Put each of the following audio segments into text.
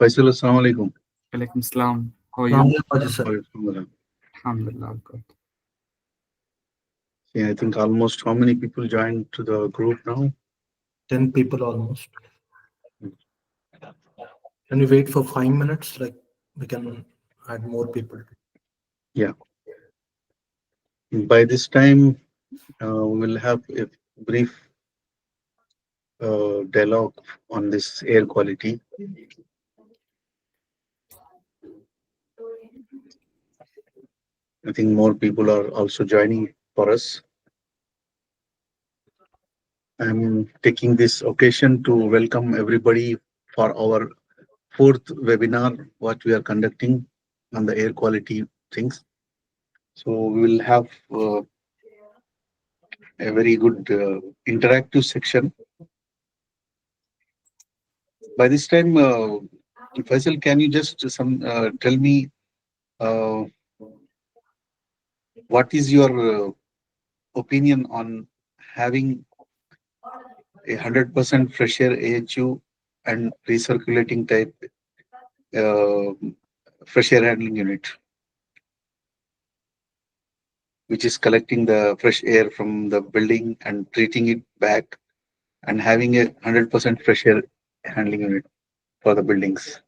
Faisal, assalamu alaikum. Walaikum salam. How are you? Alhamdulillah, sir. Alhamdulillah. Alhamdulillah, good. Yeah, I think almost how many people joined to the group now? 10 people almost. Can we wait for 5 minutes? Like we can add more people. Yeah. By this time, we'll have a brief dialogue on this air quality. I think more people are also joining for us. I'm taking this occasion to welcome everybody for our fourth webinar, what we are conducting on the air quality things. So we will have a very good interactive section. By this time, Faisal, can you just tell me uh, what is your opinion on having a 100% fresh air AHU and recirculating type uh, fresh air handling unit, which is collecting the fresh air from the building and treating it back and having a 100% fresh air handling unit for the buildings?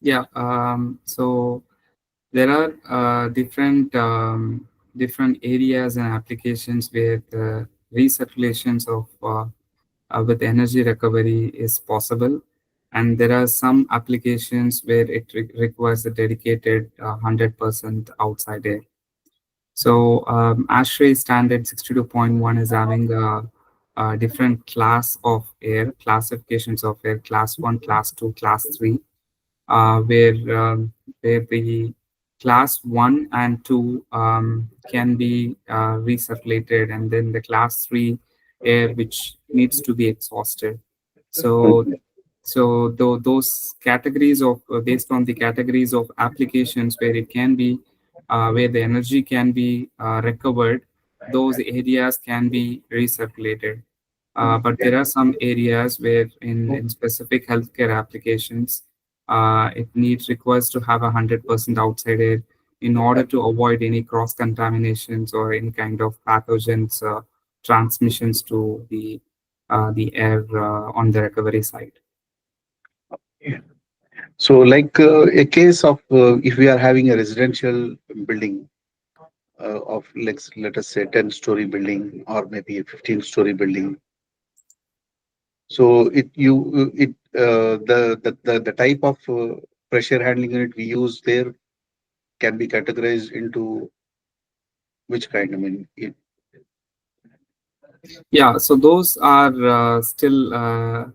Yeah. So there are different areas and applications where the recirculations of with energy recovery is possible, and there are some applications where it requires a dedicated 100% outside air. So ASHRAE standard 62.1 is having a different class of air, classifications of air, class 1, class 2, class 3, where the class 1 and 2 can be recirculated, and then the class 3 air which needs to be exhausted. So those categories of based on the categories of applications where it can be where the energy can be recovered, those areas can be recirculated. But there are some areas where in specific healthcare applications, it requires to have 100% outside air in order to avoid any cross contaminations or any kind of pathogens transmissions to the air on the recovery side. Yeah. So, like a case of if we are having a residential building of let us say 10-story building or maybe a 15-story building. So the type of pressure handling unit we use there can be categorized into which kind? I mean, Yeah, so those are still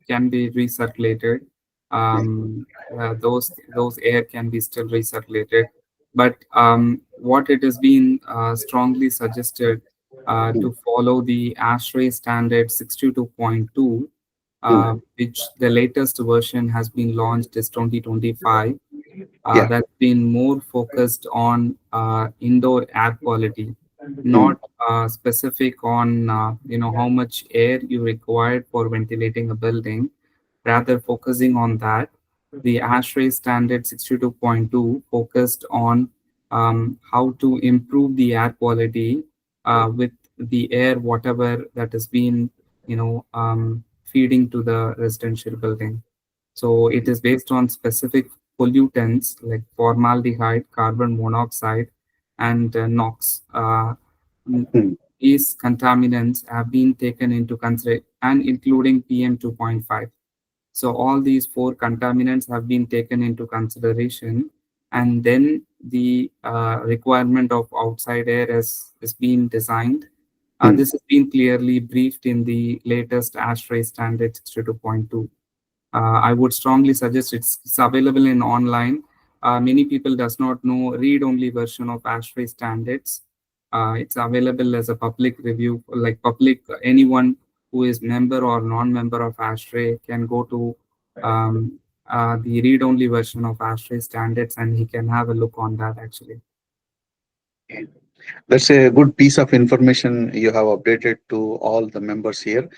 can be recirculated. Those air can be still recirculated, but what it has been strongly suggested to follow the ASHRAE standard 62.2, which the latest version has been launched is 2025. yeah. That's been more focused on indoor air quality, Hmm. not specific on how much air you require for ventilating a building, rather focusing on that. The ASHRAE standard 62.2 focused on how to improve the air quality with the air whatever that has been feeding to the residential building. So it is based on specific pollutants like formaldehyde, carbon monoxide, and NOx. Hmm. These contaminants have been taken into consideration, and including PM 2.5. So all these four contaminants have been taken into consideration, and then the requirement of outside air is being designed. Hmm. This has been clearly briefed in the latest ASHRAE standard 62.2. I would strongly suggest it's available in online. Many people does not know read-only version of ASHRAE standards. It's available as a public review, like public anyone who is member or non-member of ASHRAE can go to um, the read-only version of ASHRAE standards, and he can have a look on that actually. That's a good piece of information you have updated to all the members here.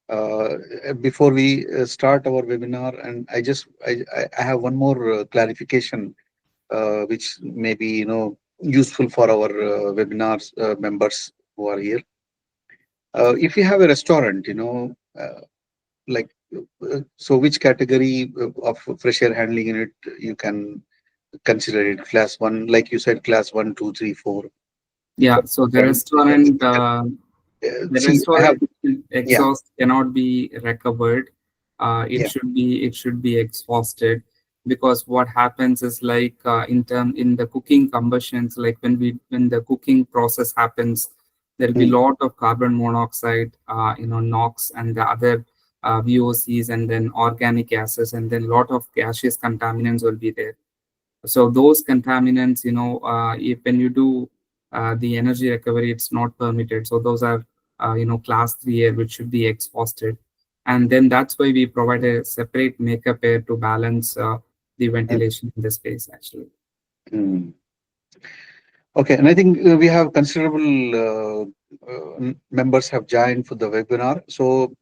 Before we start our webinar, and I have one more clarification, which may be useful for our webinars members who are here. If you have a restaurant, like so which category of fresh air handling unit you can consider it? Class one, like you said, class one, two, three, four. Yeah, so And the see, I have, restaurant yeah, exhaust cannot be recovered. yeah, It should be exhausted, because what happens is, like, in the cooking combustions, like when the cooking process happens, there will be mm, lot of carbon monoxide, NOx, and the other VOCs, and then organic gases, and then lot of gaseous contaminants will be there. So those contaminants, if when you do the energy recovery, it's not permitted. So those are, class 3 air, which should be exhausted. And then that's why we provide a separate makeup air to balance the mm, ventilation in the space, actually. mm. Okay, and I think we have considerable members have joined for the webinar. So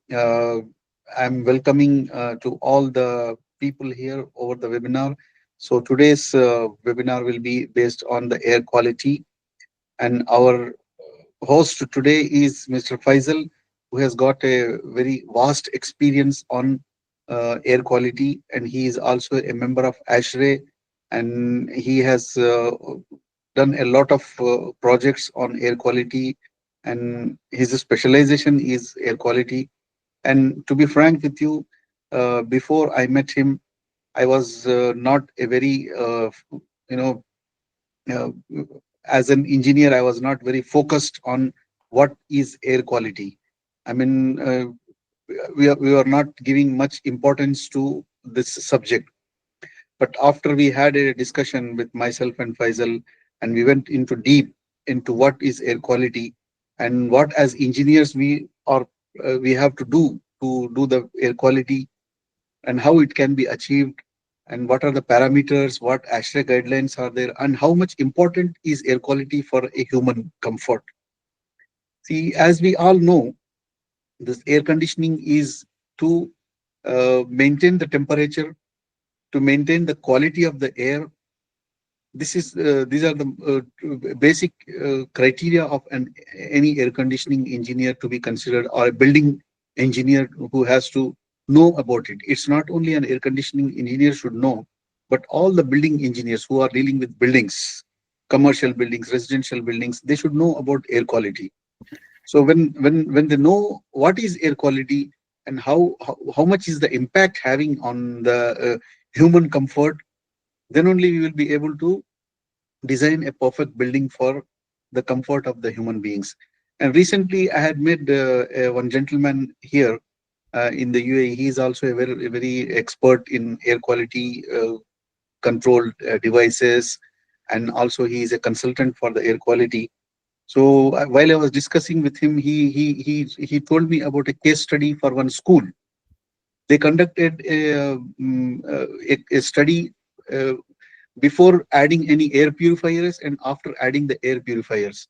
I'm welcoming to all the people here over the webinar. So today's webinar will be based on the air quality, and our host today is Mr. Faisal, who has got a very vast experience on air quality, and he is also a member of ASHRAE, and he has done a lot of projects on air quality, and his specialization is air quality. And to be frank with you, before I met him, I was not a very, you know, uh, as an engineer, I was not very focused on what is air quality. I mean, we are not giving much importance to this subject. But after we had a discussion with myself and Faisal, and we went into deep into what is air quality and what as engineers we have to do the air quality, and how it can be achieved, and what are the parameters, what ASHRAE guidelines are there, and how much important is air quality for a human comfort. See, as we all know, this air conditioning is to maintain the temperature, to maintain the quality of the air. These are the basic criteria of any air conditioning engineer to be considered, or a building engineer who has to know about it. It's not only an air conditioning engineer should know, but all the building engineers who are dealing with buildings, commercial buildings, residential buildings, they should know about air quality. So when they know what is air quality, and how much is the impact having on the human comfort, then only we will be able to design a perfect building for the comfort of the human beings. And recently, I had met one gentleman here in the UAE. He is also a very expert in air quality controlled devices, and also he is a consultant for the air quality. So while I was discussing with him, he told me about a case study for one school. They conducted a study before adding any air purifiers and after adding the air purifiers.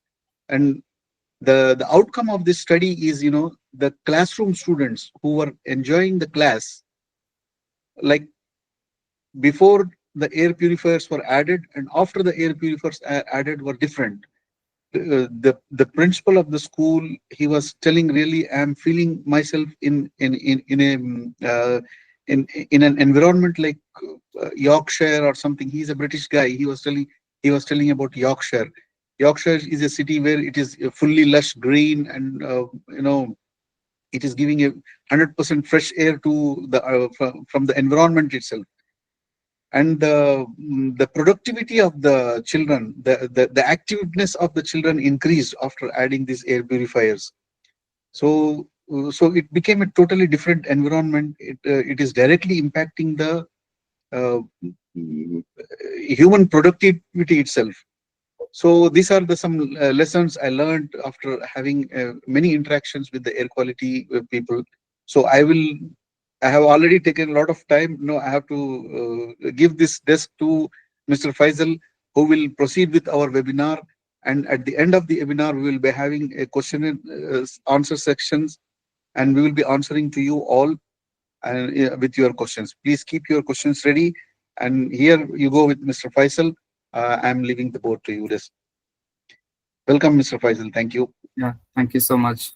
And the outcome of this study is, the classroom students who were enjoying the class, like before the air purifiers were added and after the air purifiers added, were different. The principal of the school, he was telling, really, I'm feeling myself in an environment like Yorkshire or something. He's a British guy. He was telling about Yorkshire. Yorkshire is a city where it is fully lush green, and it is giving a 100% fresh air to the from the environment itself. And the productivity of the children, the activeness of the children increased after adding these air purifiers. So it became a totally different environment. It is directly impacting the uh, human productivity itself. So these are the some lessons I learned after having many interactions with the air quality people. So I have already taken a lot of time. No, I have to give this desk to Mr. Faisal, who will proceed with our webinar. And at the end of the webinar, we will be having a question and answer sections. and we will be answering to you all and with your questions. Please keep your questions ready. And here you go with Mr. Faisal. I'm leaving the board to you. Welcome, Mr. Faisal. Thank you. Yeah, thank you so much.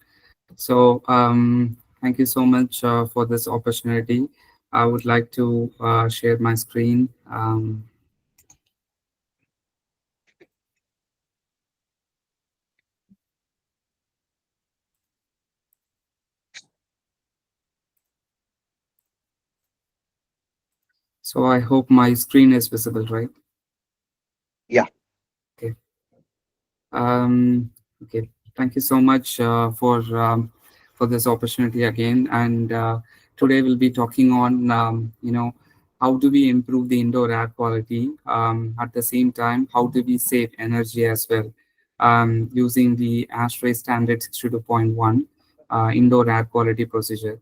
So, thank you so much for this opportunity. I would like to share my screen. So I hope my screen is visible, right? Yeah. Okay. Um, okay. Thank you so much for this opportunity again. And today we'll be talking on how do we improve the indoor air quality. At the same time, how do we save energy as well using the ASHRAE standard 62.1 indoor air quality procedure.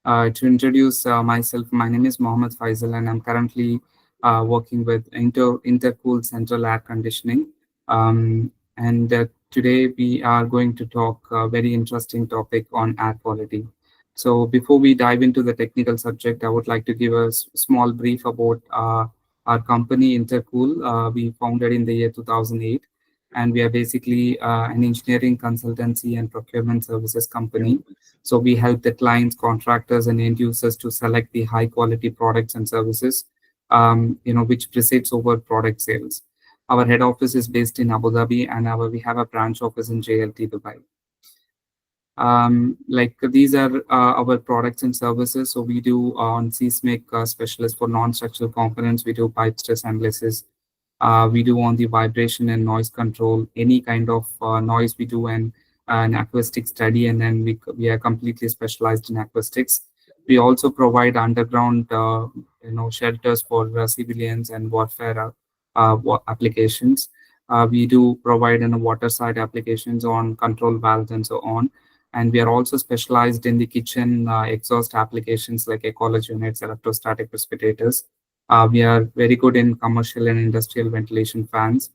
To introduce myself, my name is Mohammed Faisal, and I'm currently working with Intercool Central Air Conditioning. And today we are going to talk a very interesting topic on air quality. So before we dive into the technical subject, I would like to give a small brief about our company, Intercool. We founded in the year 2008, and we are basically an engineering consultancy and procurement services company. So we help the clients, contractors, and end users to select the high quality products and services, which precedes over product sales. Our head office is based in Abu Dhabi, and we have a branch office in JLT, Dubai. Like these are our products and services. So we do on seismic specialist for non-structural components. We do pipe stress analysis. We do on the vibration and noise control, any kind of noise we do, and an acoustic study, and then we are completely specialized in acoustics. We also provide underground, shelters for civilians and warfare applications. We do provide water side applications on control valves and so on. And we are also specialized in the kitchen exhaust applications like ecology units, electrostatic precipitators. We are very good in commercial and industrial ventilation fans.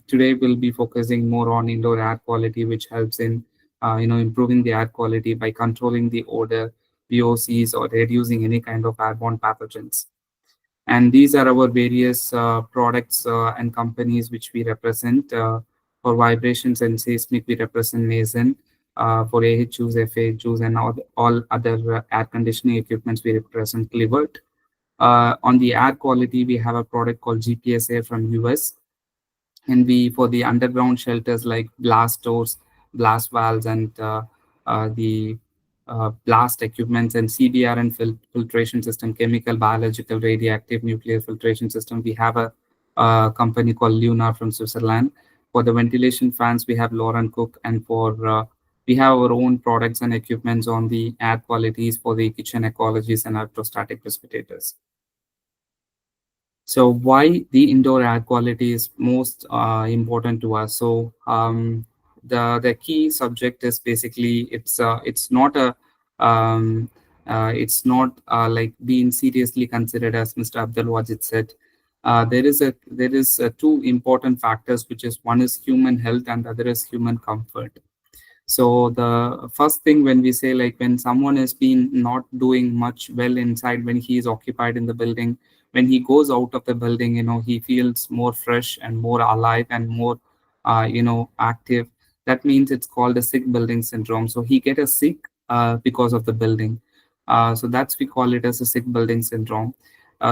Today, we'll be focusing more on indoor air quality, which helps in improving the air quality by controlling the odor, VOCs, or reducing any kind of airborne pathogens. And these are our various products and companies which we represent. For vibrations and seismic, we represent Mason. For AHUs, FAHUs, and all other air conditioning equipments, we represent Clivert. On the air quality, we have a product called GPSA from US, and we for the underground shelters like blast doors, blast valves, and the blast equipments, and CBR and filtration system, chemical, biological, radioactive, nuclear filtration system. We have a company called Lunar from Switzerland. For the ventilation fans, we have Lauren Cook, and for we have our own products and equipments on the air qualities for the kitchen ecologies and electrostatic precipitators. So why the indoor air quality is most important to us? So the key subject is basically it's not a like being seriously considered, as Mr. Abdul Wajid said. There is two important factors, which is one is human health and the other is human comfort. So the first thing when we say, like, when someone has been not doing much well inside, when he is occupied in the building, when he goes out of the building, he feels more fresh and more alive and more active. That means it's called a sick building syndrome. So he get a sick because of the building. So that's, we call it as a sick building syndrome.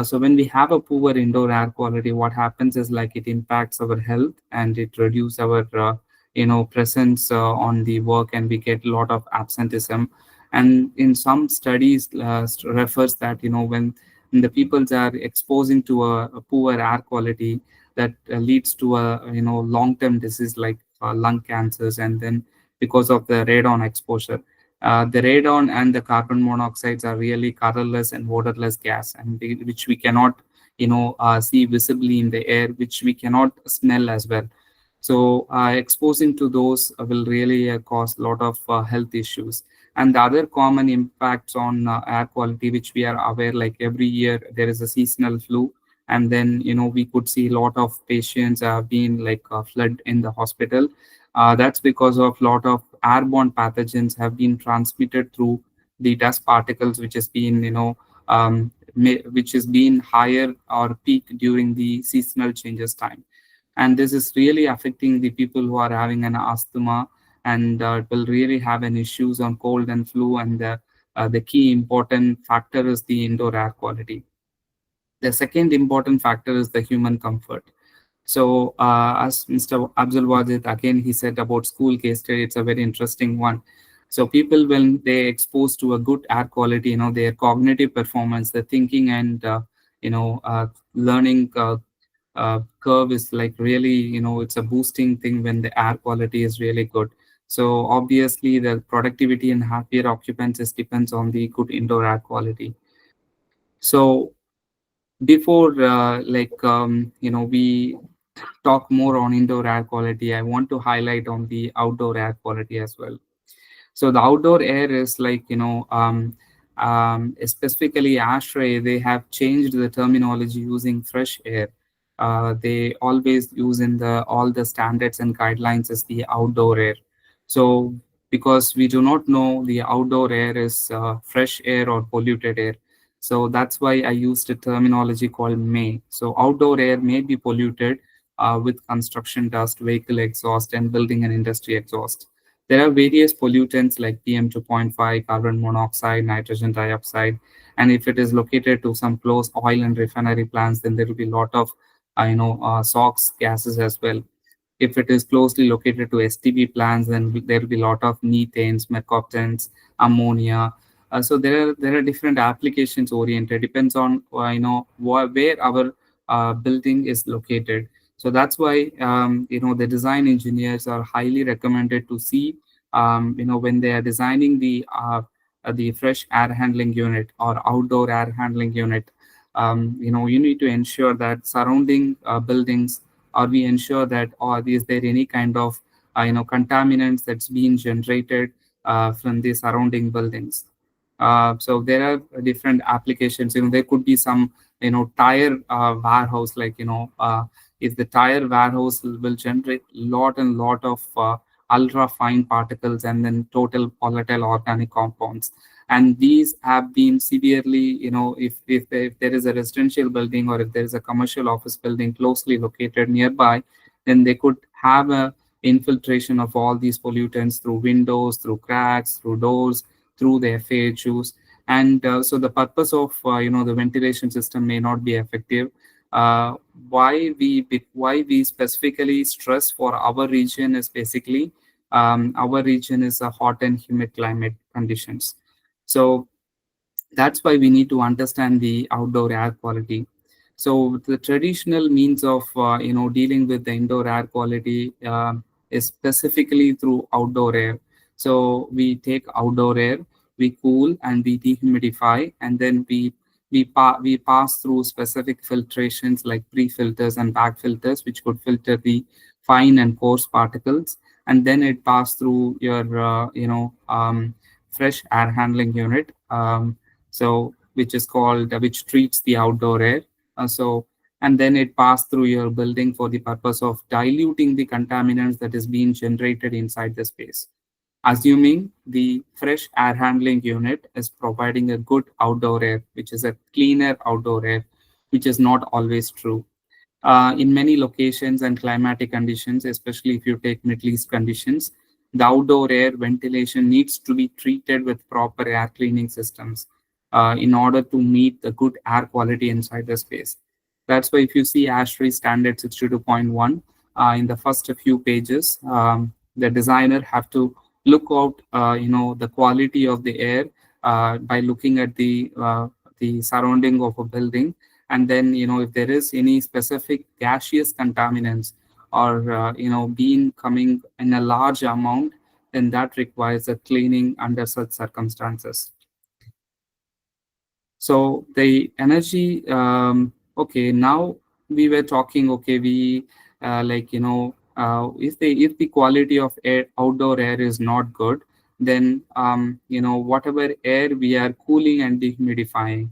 So when we have a poor indoor air quality, what happens is, like, it impacts our health and it reduces our presence on the work, and we get a lot of absenteeism. And in some studies refers that when the people are exposing to a poor air quality, that leads to a long-term disease like lung cancers, and then because of the radon exposure. The radon and the carbon monoxides are really colorless and odorless gas, and which we cannot see visibly in the air, which we cannot smell as well. So exposing to those will really cause a lot of health issues. And the other common impacts on air quality, which we are aware, like every year there is a seasonal flu, and then we could see a lot of patients being like flood in the hospital. That's because of lot of airborne pathogens have been transmitted through the dust particles, which has been, which has been higher or peak during the seasonal changes time. And this is really affecting the people who are having an asthma, and it will really have an issues on cold and flu. And the key important factor is the indoor air quality. The second important factor is the human comfort. So, as Mr. Abdul Wajid, again, he said about school case study, it's a very interesting one. So, people, when they exposed to a good air quality, their cognitive performance, the thinking and, learning curve is like really, it's a boosting thing when the air quality is really good. So, obviously, the productivity and happier occupants is depends on the good indoor air quality. So, before we talk more on indoor air quality, I want to highlight on the outdoor air quality as well. So the outdoor air is like, specifically ASHRAE, they have changed the terminology using fresh air. They always use in the all the standards and guidelines as the outdoor air. So because we do not know the outdoor air is fresh air or polluted air. So that's why I used a terminology called may. So outdoor air may be polluted with construction dust, vehicle exhaust, and building and industry exhaust. There are various pollutants like PM2.5, carbon monoxide, nitrogen dioxide, and if it is located to some close oil and refinery plants, then there will be a lot of, SOx gases as well. If it is closely located to STB plants, then there will be a lot of methanes, mercaptans, ammonia. So there are different applications oriented. Depends on where our building is located. So that's why the design engineers are highly recommended to see when they are designing the fresh air handling unit or outdoor air handling unit. You need to ensure that surrounding buildings, or we ensure that, or is there any kind of contaminants that's being generated from the surrounding buildings. So there are different applications. There could be some tire warehouse, like if the tire warehouse will generate lot and lot of ultra fine particles and then total volatile organic compounds. And these have been severely, if there is a residential building or if there is a commercial office building closely located nearby, then they could have a infiltration of all these pollutants through windows, through cracks, through doors, through the FAHUs. And so the purpose of the ventilation system may not be effective. uh, why we specifically stress for our region is basically, our region is a hot and humid climate conditions. So that's why we need to understand the outdoor air quality. So the traditional means of dealing with the indoor air quality is specifically through outdoor air. So we take outdoor air, we cool and we dehumidify, and then we pass through specific filtrations like pre-filters and back filters, which could filter the fine and coarse particles, and then it pass through your fresh air handling unit. So which is called, which treats the outdoor air. So and then it passed through your building for the purpose of diluting the contaminants that is being generated inside the space. Assuming the fresh air handling unit is providing a good outdoor air, which is a cleaner outdoor air, which is not always true. In many locations and climatic conditions, especially if you take Middle East conditions, the outdoor air ventilation needs to be treated with proper air cleaning systems in order to meet the good air quality inside the space. That's why if you see ASHRAE standard 62.1, in the first few pages, the designer have to look out, the quality of the air by looking at the surrounding of a building, and then if there is any specific gaseous contaminants or being coming in a large amount, then that requires a cleaning under such circumstances. So the energy, okay, now we were talking, okay, we if the quality of air, outdoor air is not good, then whatever air we are cooling and dehumidifying,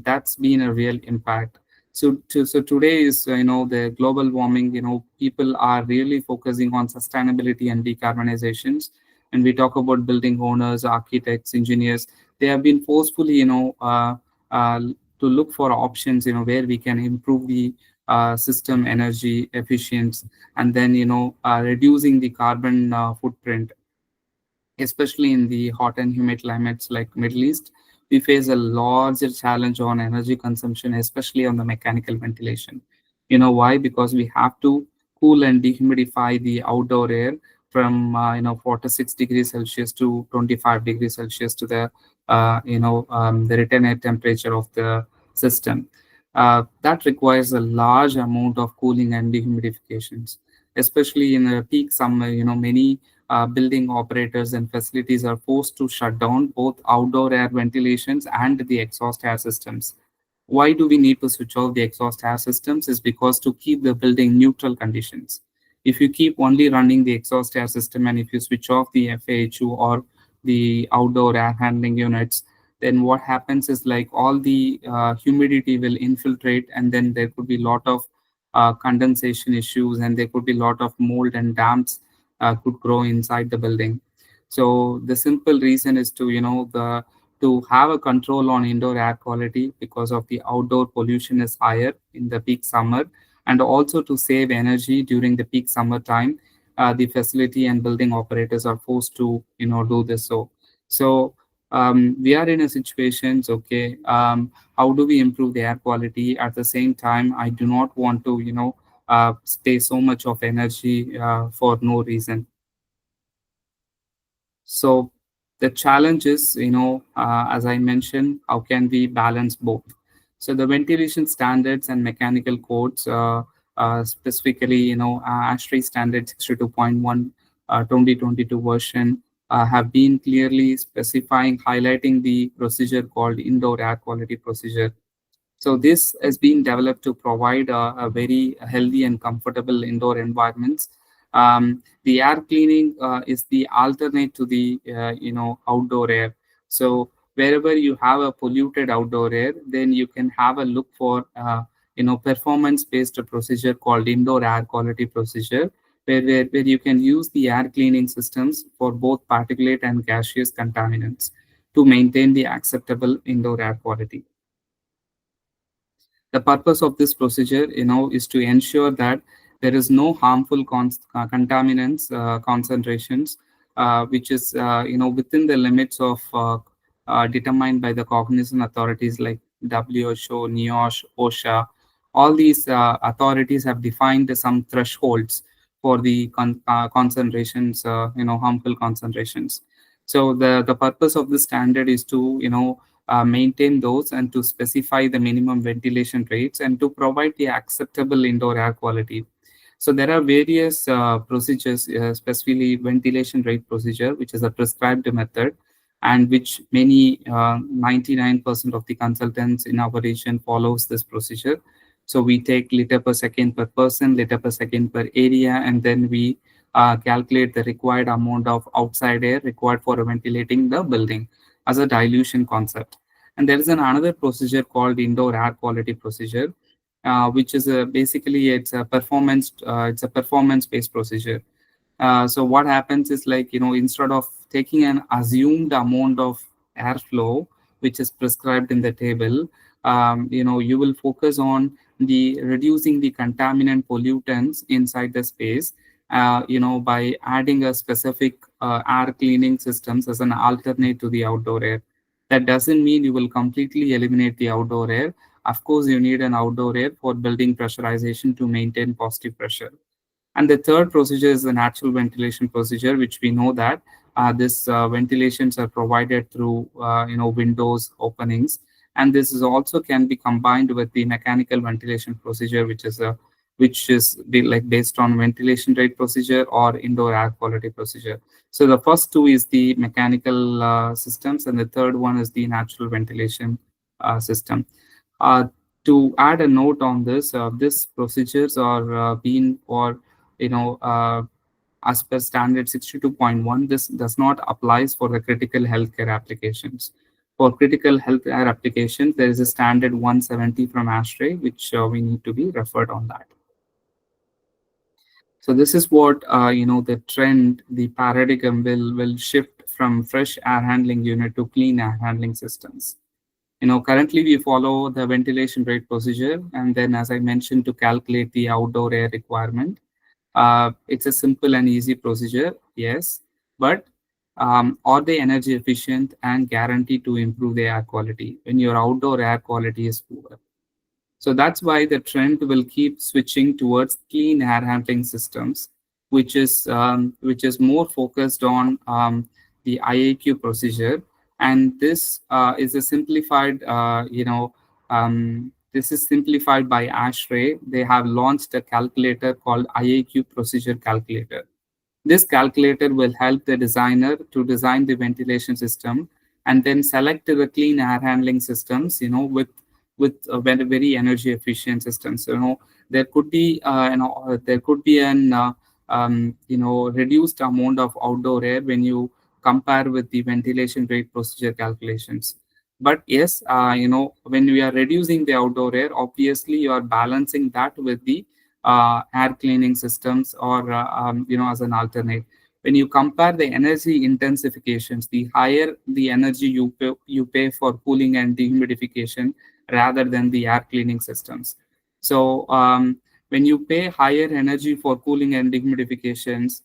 that's been a real impact. So today is the global warming. People are really focusing on sustainability and decarbonizations. When we talk about building owners, architects, engineers, they have been forcefully, uh, to look for options, where we can improve the system energy efficiency, and then, reducing the carbon footprint, especially in the hot and humid climates like Middle East. We face a larger challenge on energy consumption, especially on the mechanical ventilation. Why? Because we have to cool and dehumidify the outdoor air from 46 degrees Celsius to 25 degrees Celsius to the return air temperature of the system. That requires a large amount of cooling and dehumidifications, especially in the peak summer. Many building operators and facilities are forced to shut down both outdoor air ventilations and the exhaust air systems. Why do we need to switch off the exhaust air systems? Is because to keep the building neutral conditions. If you keep only running the exhaust air system, and if you switch off the FAHU or the outdoor air handling units, then what happens is like all the humidity will infiltrate, and then there could be a lot of condensation issues, and there could be a lot of mold and damps could grow inside the building. So the simple reason is to the to have a control on indoor air quality, because of the outdoor pollution is higher in the peak summer, and also to save energy during the peak summer time. The facility and building operators are forced to do this. So we are in a situation. Okay, how do we improve the air quality? At the same time, I do not want to stay so much of energy for no reason. So the challenge is, as I mentioned, how can we balance both? So the ventilation standards and mechanical codes, specifically, ASHRAE standard 62.1 2022 version, have been clearly specifying, highlighting the procedure called indoor air quality procedure. So this has been developed to provide a very healthy and comfortable indoor environments. The air cleaning is the alternate to the outdoor air. So wherever you have a polluted outdoor air, then you can have a look for performance-based procedure called indoor air quality procedure, where you can use the air cleaning systems for both particulate and gaseous contaminants to maintain the acceptable indoor air quality. The purpose of this procedure, is to ensure that there is no harmful contaminants concentrations, which is, within the limits of determined by the cognizant authorities like WHO, NIOSH, OSHA. All these authorities have defined some thresholds for the concentrations, harmful concentrations. So the purpose of the standard is to, maintain those, and to specify the minimum ventilation rates, and to provide the acceptable indoor air quality. So there are various procedures, specifically ventilation rate procedure, which is a prescribed method, and which many 99% of the consultants in our region follows this procedure. So we take liter per second per person, liter per second per area, and then we calculate the required amount of outside air required for ventilating the building as a dilution concept. And there is another procedure called indoor air quality procedure, which is basically it's a performance based procedure. So what happens is like, instead of taking an assumed amount of airflow, which is prescribed in the table, you will focus on the reducing the contaminant pollutants inside the space, by adding a specific air cleaning systems as an alternate to the outdoor air. That doesn't mean you will completely eliminate the outdoor air. Of course, you need an outdoor air for building pressurization to maintain positive pressure. And the third procedure is the natural ventilation procedure, which we know that this ventilations are provided through windows openings, and this is also can be combined with the mechanical ventilation procedure, which is based on ventilation rate procedure or indoor air quality procedure. So the first two is the mechanical systems, and the third one is the natural ventilation system. Uh, to add a note on this, these procedures are being for as per standard 62.1. This does not applies for the critical healthcare applications. For critical healthcare applications, there is a standard 170 from ASHRAE, which we need to be referred on that. So this is what the trend, the paradigm will shift from fresh air handling unit to clean air handling systems. Currently we follow the ventilation rate procedure, and then, as I mentioned, to calculate the outdoor air requirement. It's a simple and easy procedure, yes, but are they energy efficient and guaranteed to improve the air quality when your outdoor air quality is poor? So that's why the trend will keep switching towards clean air handling systems, which is more focused on the IAQ procedure, and this is a simplified, this is simplified by ASHRAE. They have launched a calculator called IAQ procedure calculator. This calculator will help the designer to design the ventilation system and then select the clean air handling systems, with very, very energy efficient systems. There could be, there could be an, reduced amount of outdoor air when you compare with the ventilation rate procedure calculations. But yes, when we are reducing the outdoor air, obviously you are balancing that with the air cleaning systems, or as an alternate. When you compare the energy intensifications, the higher the energy you pay for cooling and dehumidification rather than the air cleaning systems. So when you pay higher energy for cooling and dehumidifications,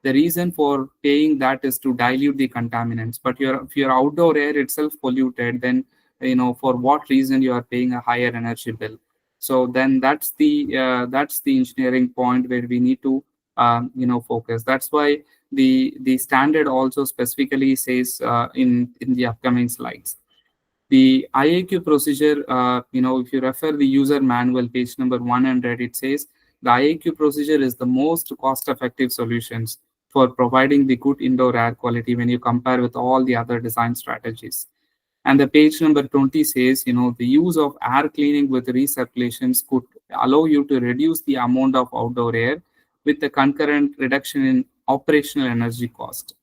the reason for paying that is to dilute the contaminants. But if your outdoor air itself polluted, then for what reason you are paying a higher energy bill? So then that's the engineering point where we need to focus. That's why the standard also specifically says in the upcoming slides. The IAQ procedure, if you refer the user manual, page number 100, it says the IAQ procedure is the most cost-effective solutions for providing the good indoor air quality when you compare with all the other design strategies. And the page number 20 says, the use of air cleaning with recirculations could allow you to reduce the amount of outdoor air with a concurrent reduction in operational energy cost.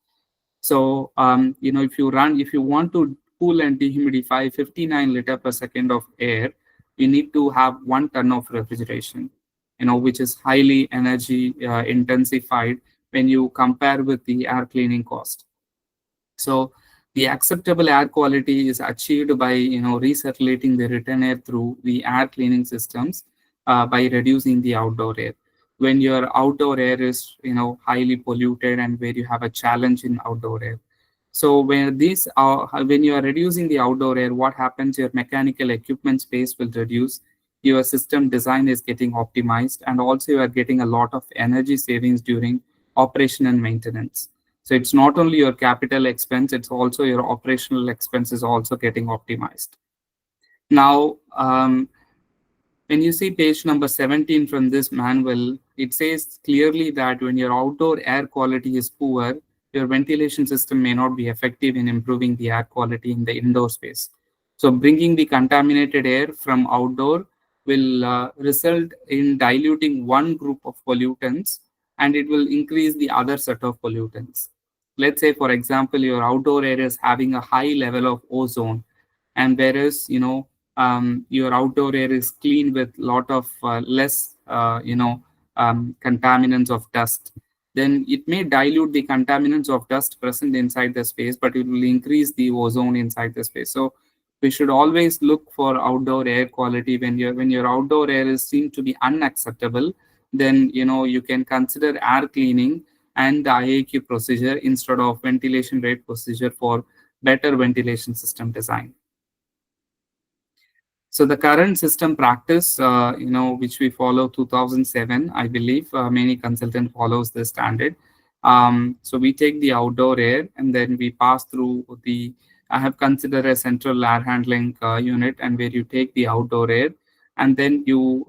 So, if you want to cool and dehumidify 59 liter per second of air, you need to have 1 ton of refrigeration, which is highly energy intensified when you compare with the air cleaning cost. So the acceptable air quality is achieved by recirculating the return air through the air cleaning systems by reducing the outdoor air. When your outdoor air is highly polluted and where you have a challenge in outdoor air. So when you are reducing the outdoor air, what happens? Your mechanical equipment space will reduce. Your system design is getting optimized, and also you are getting a lot of energy savings during operation and maintenance. So it's not only your capital expense, it's also your operational expense is also getting optimized. Now, when you see page number 17 from this manual, it says clearly that when your outdoor air quality is poor, your ventilation system may not be effective in improving the air quality in the indoor space. So bringing the contaminated air from outdoor will result in diluting one group of pollutants, and it will increase the other set of pollutants. Let's say, for example, your outdoor air is having a high level of ozone, and whereas your outdoor air is clean with lot of less contaminants of dust, then it may dilute the contaminants of dust present inside the space, but it will increase the ozone inside the space. So we should always look for outdoor air quality. When your outdoor air is seen to be unacceptable, then you can consider air cleaning and the IAQ procedure instead of ventilation rate procedure for better ventilation system design. So the current system practice, which we follow 2007, I believe many consultant follows this standard. So we take the outdoor air and then we pass through I have considered a central air handling unit, and where you take the outdoor air and then you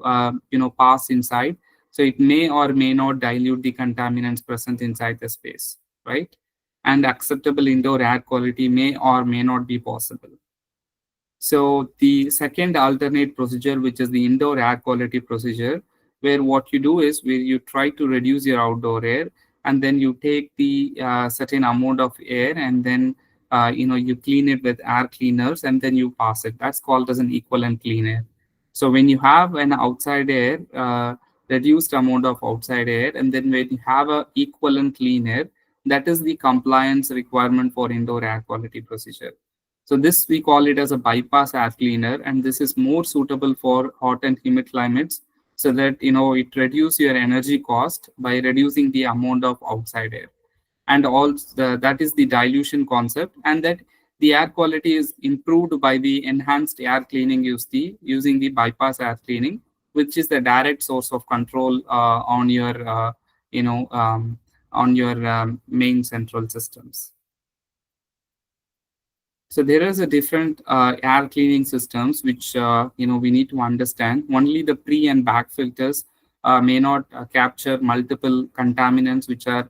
pass inside. So it may or may not dilute the contaminants present inside the space, right? And acceptable indoor air quality may or may not be possible. So the second alternate procedure, which is the indoor air quality procedure, where what you do is where you try to reduce your outdoor air, and then you take the certain amount of air, and then you clean it with air cleaners, and then you pass it. That's called as an equivalent clean air. So when you have an outside air, reduced amount of outside air, and then when you have a equivalent clean air, that is the compliance requirement for indoor air quality procedure. So this we call it as a bypass air cleaner, and this is more suitable for hot and humid climates, so that it reduces your energy cost by reducing the amount of outside air. And also that is the dilution concept, and that the air quality is improved by the enhanced air cleaning using the bypass air cleaning, which is the direct source of control on your you know on your main central systems. So there is a different air cleaning systems which we need to understand. Only the pre and back filters may not capture multiple contaminants which are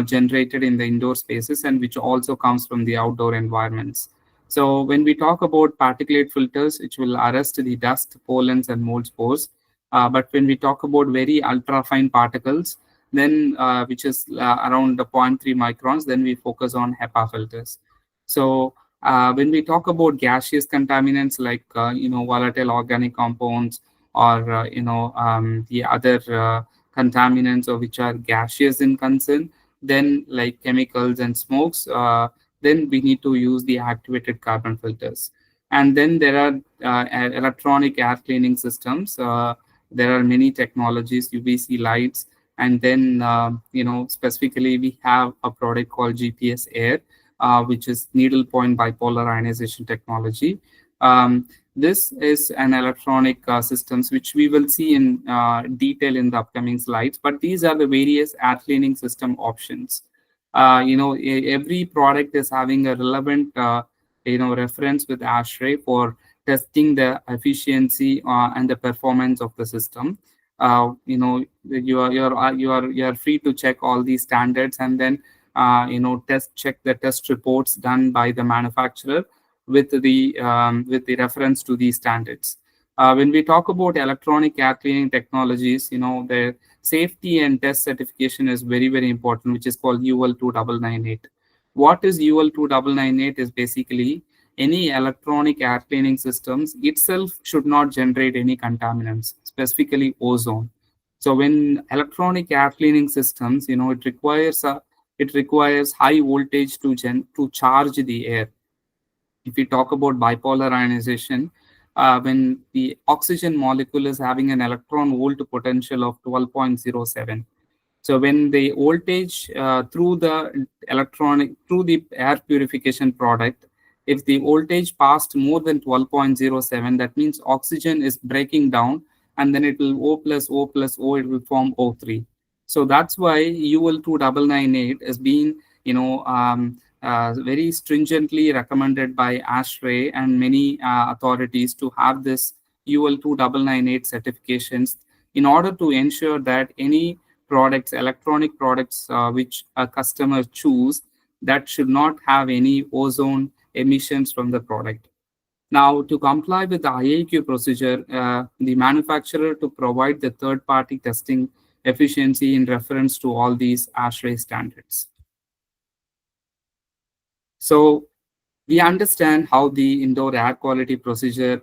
generated in the indoor spaces and which also comes from the outdoor environments. So when we talk about particulate filters, it will arrest the dust, pollens, and mold spores. But when we talk about very ultra fine particles, then which is around the zero point 0.3 microns, then we focus on HEPA filters. So when we talk about gaseous contaminants like volatile organic compounds, or the other contaminants or which are gaseous in concern, then like chemicals and smokes, then we need to use the activated carbon filters. And then there are electronic air cleaning systems. There are many technologies, UVC lights, and then specifically we have a product called GPS Air, which is needle point bipolar ionization technology. This is an electronic systems which we will see in detail in the upcoming slides. But these are the various air cleaning system options. Every product is having a relevant reference with ASHRAE for testing the efficiency and the performance of the system. You are free to check all these standards, and then check the test reports done by the manufacturer with the reference to these standards. When we talk about electronic air cleaning technologies, the safety and test certification is very, very important, which is called UL 2998. What is UL 2998 is basically any electronic air cleaning systems itself should not generate any contaminants, specifically ozone. So when electronic air cleaning systems, it requires high voltage to charge the air. If we talk about bipolar ionization, when the oxygen molecule is having an electron volt potential of 12.07. So when the voltage through the air purification product, if the voltage passed more than 12.07, that means oxygen is breaking down, and then it will O plus O plus O, it will form O3. So that's why UL 2998 is being very stringently recommended by ASHRAE and many authorities to have this UL 2998 certifications, in order to ensure that any products, electronic products which a customer choose, that should not have any ozone emissions from the product. Now, to comply with the IAQ procedure, the manufacturer to provide the third-party testing efficiency in reference to all these ASHRAE standards. So we understand how the indoor air quality procedure,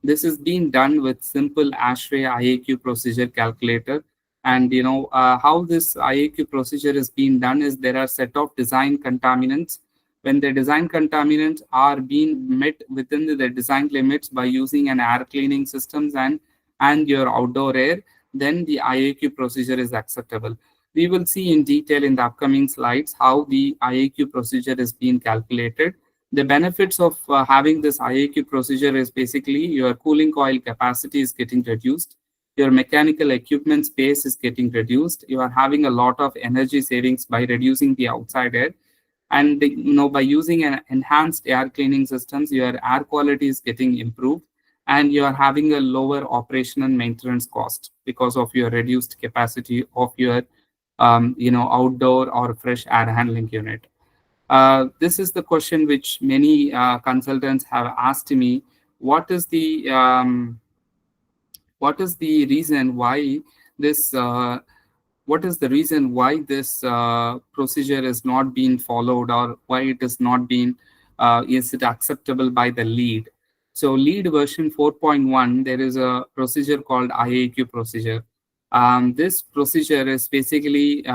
this is being done with simple ASHRAE IAQ procedure calculator. And how this IAQ procedure is being done is there are set of design contaminants. When the design contaminants are being met within the design limits by using an air cleaning systems and your outdoor air, then the IAQ procedure is acceptable. We will see in detail in the upcoming slides how the IAQ procedure is being calculated. The benefits of having this IAQ procedure is basically your cooling coil capacity is getting reduced, your mechanical equipment space is getting reduced, you are having a lot of energy savings by reducing the outside air, and by using an enhanced air cleaning systems, your air quality is getting improved, and you are having a lower operation and maintenance cost because of your reduced capacity of your outdoor or fresh air handling unit. This is the question which many consultants have asked me. What is the reason why this procedure is not being followed, or why it is not being is it acceptable by the lead? So lead version 4.1, there is a procedure called IAQ procedure. This procedure is basically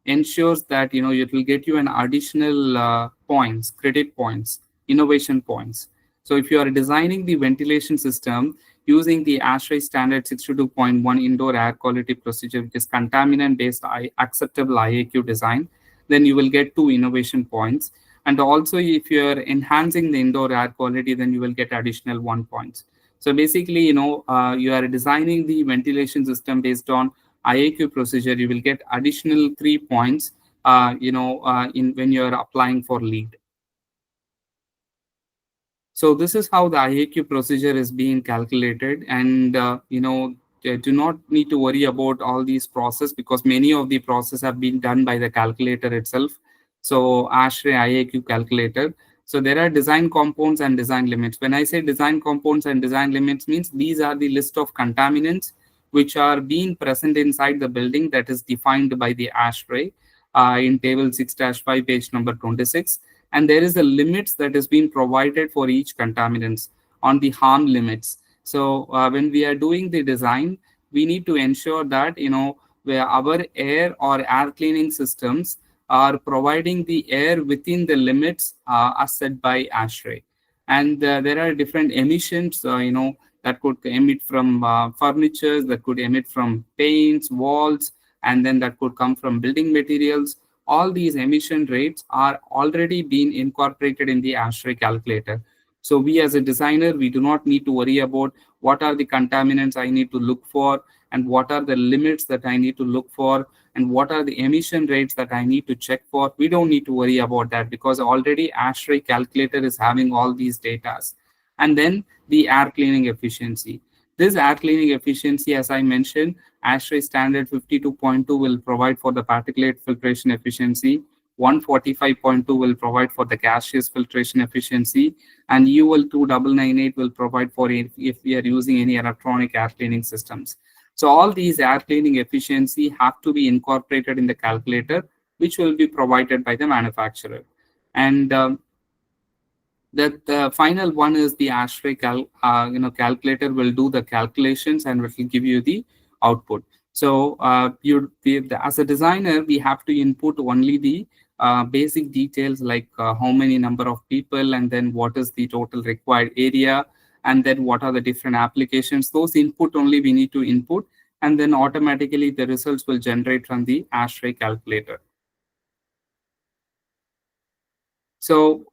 ensures that it will get you an additional points, credit points, innovation points. So if you are designing the ventilation system using the ASHRAE standard 62.1 indoor air quality procedure, which is contaminant based acceptable IAQ design, then you will get 2 innovation points. And also, if you are enhancing the indoor air quality, then you will get additional 1 points. So basically, you are designing the ventilation system based on IAQ procedure. You will get additional 3 points. In when you are applying for lead. So this is how the IAQ procedure is being calculated, and do not need to worry about all these process because many of the process have been done by the calculator itself. So ASHRAE IAQ calculator. So there are design compounds and design limits. When I say design compounds and design limits, means these are the list of contaminants which are being present inside the building that is defined by the ASHRAE in table 6-5, page number 26. And there is a limits that has been provided for each contaminants on the harm limits. So when we are doing the design, we need to ensure that where our air or air cleaning systems are providing the air within the limits as set by ASHRAE. And there are different emissions that could emit from furniture, that could emit from paints, walls, and then that could come from building materials. All these emission rates are already being incorporated in the ASHRAE calculator. So we as a designer, we do not need to worry about what are the contaminants I need to look for and what are the limits that I need to look for and what are the emission rates that I need to check for. We don't need to worry about that because already ASHRAE calculator is having all these data. And then the air cleaning efficiency. This air cleaning efficiency, as I mentioned, ASHRAE standard 52.2 will provide for the particulate filtration efficiency, 145.2 will provide for the gaseous filtration efficiency, and UL 2998 will provide for if we are using any electronic air cleaning systems. So all these air cleaning efficiency have to be incorporated in the calculator, which will be provided by the manufacturer. And the final one is the ASHRAE calculator will do the calculations and it will give you the output. So as a designer, we have to input only the basic details like how many number of people and then what is the total required area and then what are the different applications. Those input only we need to input, and then automatically the results will generate from the ASHRAE calculator. So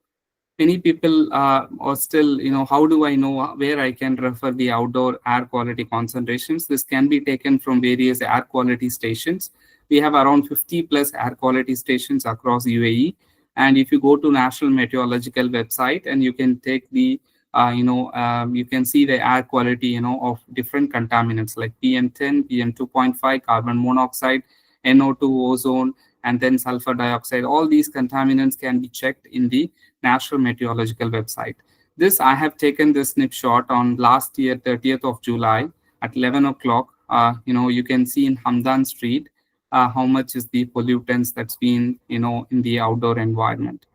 many people are still, how do I know where I can refer the outdoor air quality concentrations? This can be taken from various air quality stations. We have around 50 plus air quality stations across UAE. And if you go to National Meteorological website and you can take the, you can see the air quality, of different contaminants like PM10, PM2.5, carbon monoxide, NO2, ozone, and then sulfur dioxide. All these contaminants can be checked in the National Meteorological website. This I have taken this snapshot on last year, 30th of July at 11 o'clock. You can see in Hamdan Street how much is the pollutants that's been, in the outdoor environment.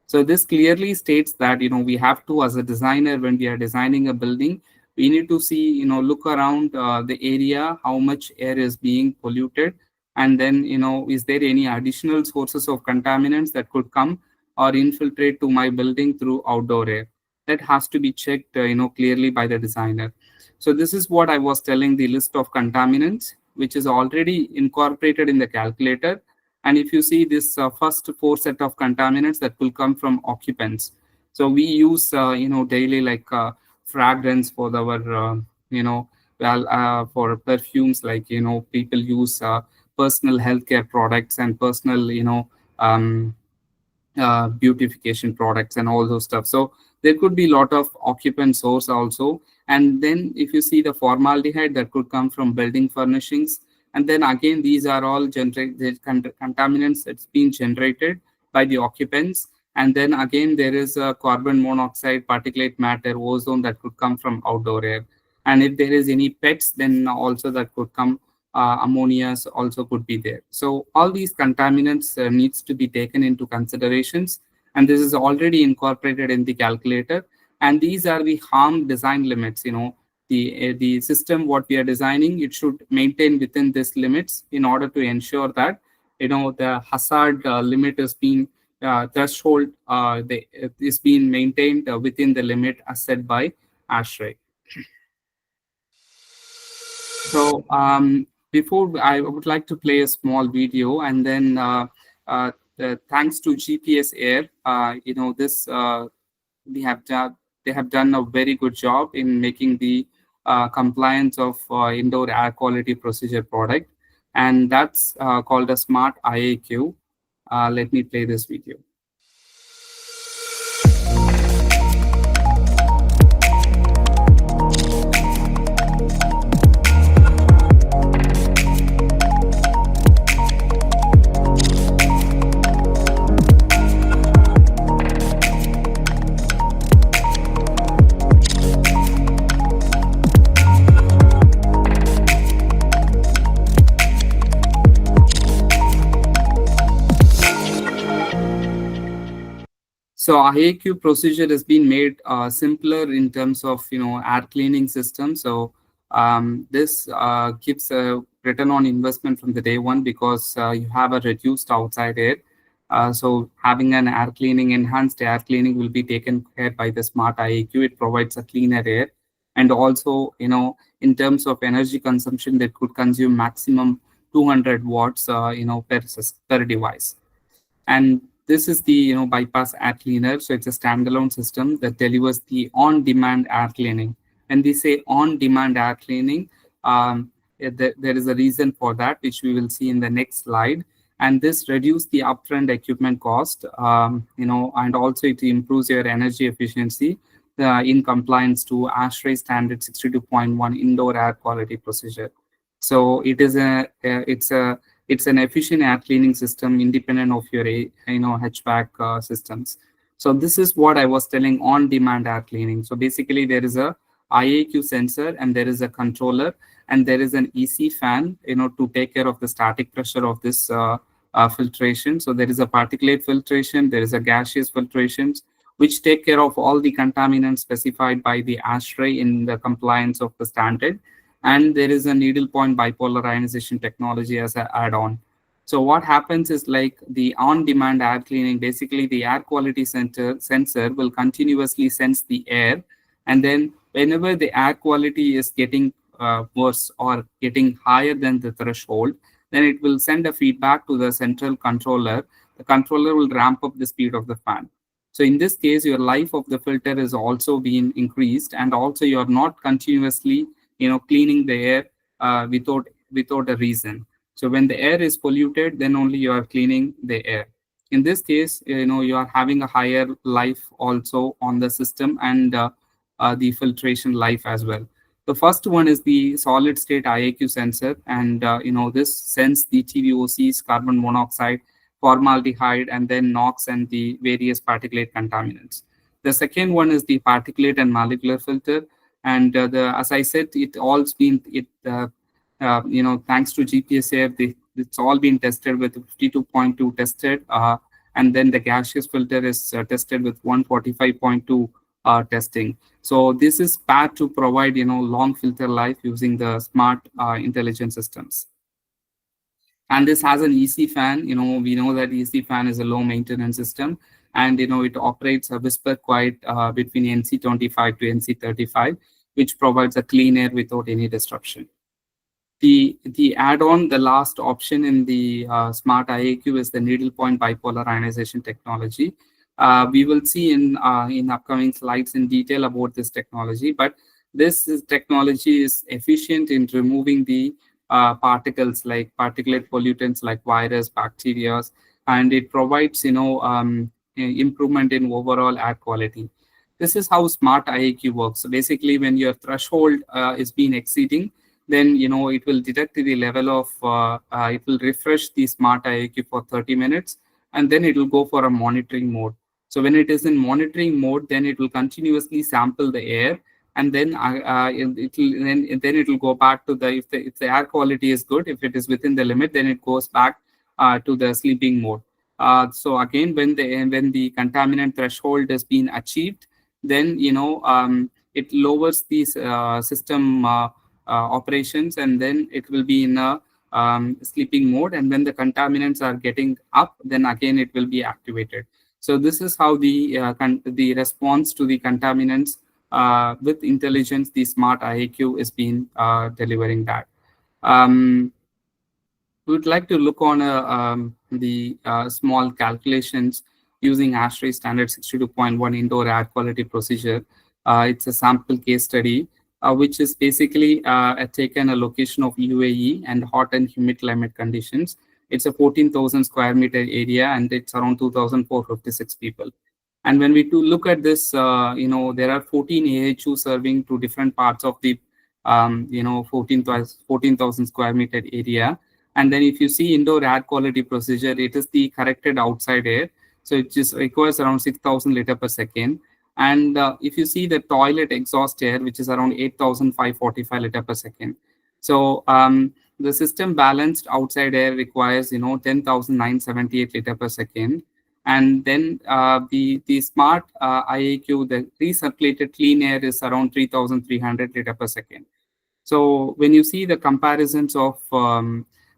So this clearly states that, we have to, as a designer, when we are designing a building, we need to see, look around the area, how much air is being polluted, and then, is there any additional sources of contaminants that could come or infiltrate to my building through outdoor air. That has to be checked, clearly by the designer. So this is what I was telling, the list of contaminants, which is already incorporated in the calculator. And if you see this first 4 set of contaminants that will come from occupants. So we use, daily like fragrance for our, for perfumes, like, people use personal healthcare products and personal, beautification products and all those stuff. So there could be a lot of occupant source also. And then if you see the formaldehyde that could come from building furnishings, and then again these are all contaminants that's been generated by the occupants. And then again there is a carbon monoxide, particulate matter, ozone that could come from outdoor air. And if there is any pets, then also that could come, ammonias also could be there. So all these contaminants needs to be taken into considerations, and this is already incorporated in the calculator. And these are the harm design limits, the system what we are designing, it should maintain within this limits in order to ensure that the hazard limit is being threshold is being maintained within the limit as set by ASHRAE. So before I would like to play a small video, and then thanks to GPS Air, this we have done. They have done a very good job in making the compliance of indoor air quality procedure product, and that's called a smart IAQ. Let me play this video. So IAQ procedure has been made simpler in terms of air cleaning system. So this gives a return on investment from the day one, because you have a reduced outside air. So having an air cleaning, enhanced air cleaning will be taken care by the smart IAQ. It provides a cleaner air, and also in terms of energy consumption, that could consume maximum 200 watts per device. And this is the bypass air cleaner. So it's a standalone system that delivers the on-demand air cleaning. When we say on-demand air cleaning, there is a reason for that, which we will see in the next slide. And this reduces the upfront equipment cost, and also it improves your energy efficiency in compliance to ASHRAE standard 62.1 indoor air quality procedure. So it is it's an efficient air cleaning system independent of your HVAC systems. So this is what I was telling, on-demand air cleaning. So basically there is a IAQ sensor, and there is a controller, and there is an EC fan to take care of the static pressure of this filtration. So there is a particulate filtration, there is a gaseous filtrations, which take care of all the contaminants specified by the ASHRAE in the compliance of the standard. And there is a needle point bipolar ionization technology as an add-on. So what happens is, like the on-demand air cleaning, basically the air quality sensor will continuously sense the air, and then whenever the air quality is getting worse or getting higher than the threshold, then it will send a feedback to the central controller. The controller will ramp up the speed of the fan. So in this case, your life of the filter is also being increased, and also you are not continuously cleaning the air without a reason. So when the air is polluted, then only you are cleaning the air. In this case, you are having a higher life also on the system, and the filtration life as well. The first one is the solid state IAQ sensor, and this sense the TVOCs, carbon monoxide, formaldehyde, and then NOx and the various particulate contaminants. The second one is the particulate and molecular filter, and as I said, it all's been thanks to GPSA, it's all been tested with 52.2 tested, and then the gaseous filter is tested with 145.2 testing. So this is paired to provide long filter life using the smart intelligent systems. And this has an EC fan. We know that EC fan is a low maintenance system, and it operates a whisper quiet between NC25 to NC35, which provides a clean air without any disruption. The add-on, the last option in the smart IAQ, is the needle point bipolar ionization technology. We will see in upcoming slides in detail about this technology, but technology is efficient in removing the particles like particulate pollutants like virus, bacteria, and it provides improvement in overall air quality. This is how smart IAQ works. So basically, when your threshold is being exceeding, then it will detect the level of it will refresh the smart IAQ for 30 minutes, and then it will go for a monitoring mode. So when it is in monitoring mode, then it will continuously sample the air, and then it will go back to the if the air quality is good, if it is within the limit, then it goes back to the sleeping mode. So again, when the contaminant threshold has been achieved, then it lowers these system operations, and then it will be in a sleeping mode. And when the contaminants are getting up, then again it will be activated. So this is how the response to the contaminants with intelligence, the smart IAQ is being delivering that. Um, we would like to look on the small calculations using ASHRAE standard 62.1 indoor air quality procedure. It's a sample case study, which is basically taken a location of UAE and hot and humid climate conditions. It's a 14,000 square meter area, and it's around 2,456 people. And when we to look at this, there are 14 AHU serving to different parts of the, 14,000 square meter area. And then if you see indoor air quality procedure, it is the corrected outside air. So it just requires around 6,000 liter per second. And if you see the toilet exhaust air, which is around 8,545 liter per second. So the system balanced outside air requires, 10,978 liter per second. And then the smart IAQ, the recirculated clean air is around 3,300 liter per second. So when you see the comparisons of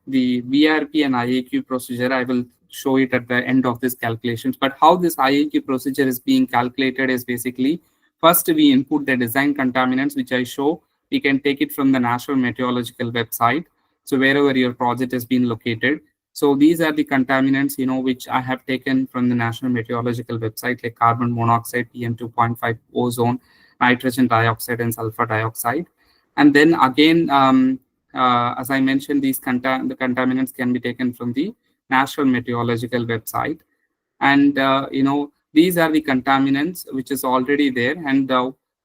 the VRP and IAQ procedure, I will show it at the end of this calculations. But how this IAQ procedure is being calculated is basically, first we input the design contaminants, which I show. We can take it from the National Meteorological website. So wherever your project has been located. So these are the contaminants, which I have taken from the National Meteorological website, like carbon monoxide, PM2.5, ozone, nitrogen dioxide, and sulfur dioxide. And then again, as I mentioned, the contaminants can be taken from the National Meteorological website. And, these are the contaminants which is already there. And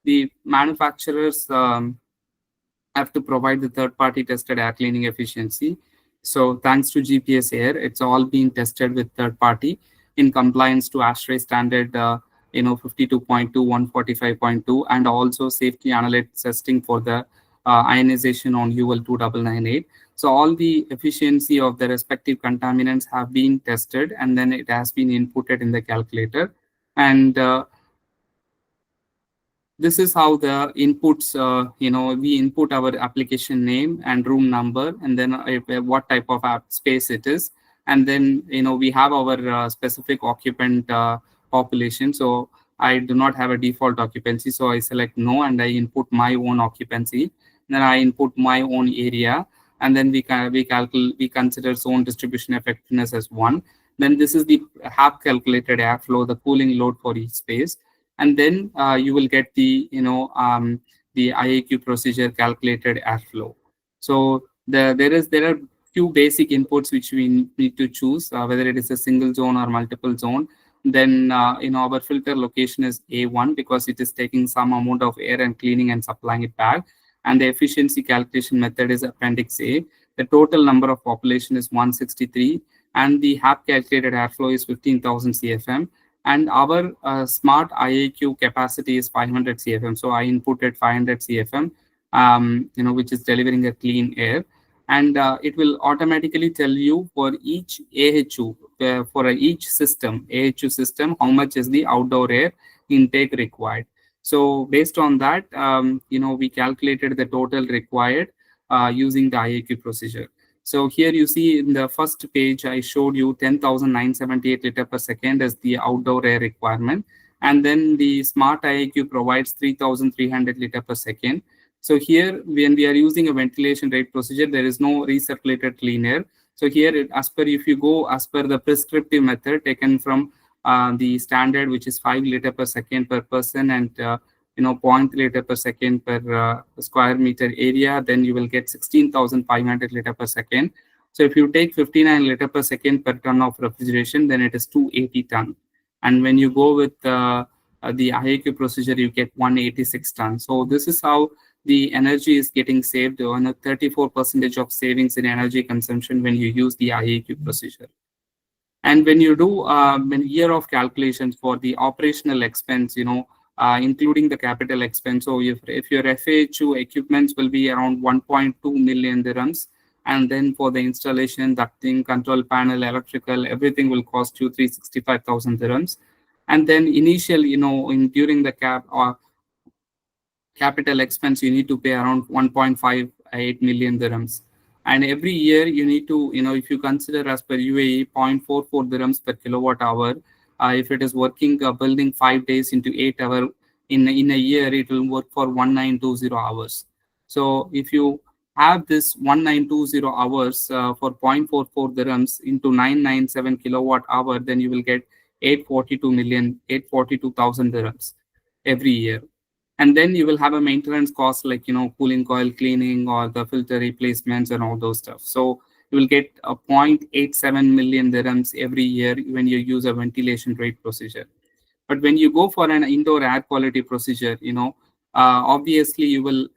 the manufacturers have to provide the third-party tested air cleaning efficiency. So thanks to GPS Air, it's all being tested with third-party in compliance to ASHRAE standard 52.2, 145.2, and also safety analytics testing for the ionization on UL 2998. So all the efficiency of the respective contaminants have been tested, and then it has been inputted in the calculator. And this is how the inputs, we input our application name and room number, and then what type of app space it is. And then, we have our specific occupant population. So I do not have a default occupancy. So I select no, and I input my own occupancy. Then I input my own area. And then we consider zone distribution effectiveness as 1. Then this is the half calculated airflow, the cooling load for each space. And then you will get the the IAQ procedure calculated airflow. So there are few basic inputs which we need to choose, whether it is a single zone or multiple zone. Then our filter location is A1 because it is taking some amount of air and cleaning and supplying it back. And the efficiency calculation method is Appendix A. The total number of population is 163, and the HAP calculated airflow is 15,000 CFM. And our smart IAQ capacity is 500 CFM. So I inputted 500 CFM, which is delivering a clean air. And it will automatically tell you for each AHU, for each system, AHU system, how much is the outdoor air intake required. So based on that, we calculated the total required using the IAQ procedure. So here you see in the first page, I showed you 10,978 liter per second as the outdoor air requirement. And then the smart IAQ provides 3,300 liter per second. So here, when we are using a ventilation rate procedure, there is no recirculated clean air. So here, if you go as per the prescriptive method taken from the standard, which is 5 liter per second per person, and 0.3 liter per second per square meter area, then you will get 16,500 liter per second. So if you take 59 liter per second per ton of refrigeration, then it is 280 ton. And when you go with the IAQ procedure, you get 186 tons. So this is how the energy is getting saved on a 34% of savings in energy consumption when you use the IAQ procedure. And when you do year of calculations for the operational expense, including the capital expense. So if your FAHU equipments will be around 1.2 million dirhams, and then for the installation, ducting, control panel, electrical, everything will cost you 365,000 dirhams. And then initial, during the capital expense, you need to pay around 1.58 million dirhams. And every year you need to, if you consider as per UAE, 0.44 dirhams per kilowatt hour, if it is working building 5 days into 8 hour, in a year, it will work for 1920 hours. So if you have this 1920 hours for 0.44 dirhams into 997 kilowatt hour, then you will get 842,000 dirhams every year. And then you will have a maintenance cost like, cooling coil cleaning or the filter replacements and all those stuff. So you will get a 0.87 million dirhams every year when you use a ventilation rate procedure. But when you go for an indoor air quality procedure, obviously you will,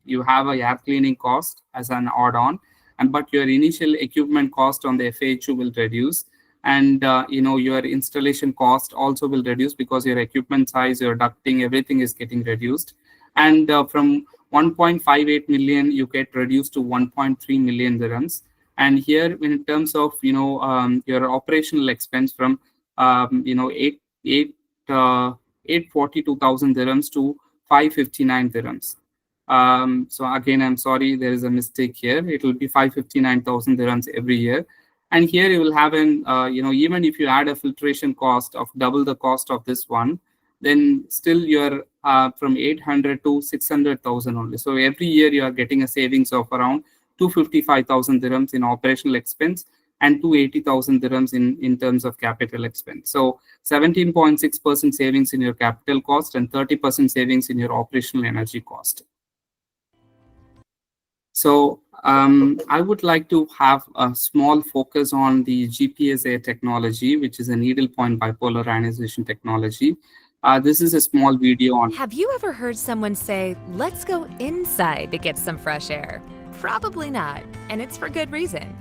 you have a air cleaning cost as an add-on, and but your initial equipment cost on the FAHU will reduce, and your installation cost also will reduce because your equipment size, your ducting, everything is getting reduced, and from 1.58 million you get reduced to 1.3 million dirhams. And here, in terms of your operational expense from 842,000 dirhams to 559 dirhams. So again, I'm sorry, there is a mistake here. It will be 559,000 dirhams every year. And here you will have an, even if you add a filtration cost of double the cost of this one, then still you're from 800 to 600,000 only. So every year you are getting a savings of around 255,000 dirhams in operational expense and 280,000 dirhams in terms of capital expense. So 17.6% savings in your capital cost and 30% savings in your operational energy cost. So I would like to have a small focus on the GPSA technology, which is a needle point bipolar ionization technology. This is a small video on. Have you ever heard someone say, let's go inside to get some fresh air? Probably not, and it's for good reason.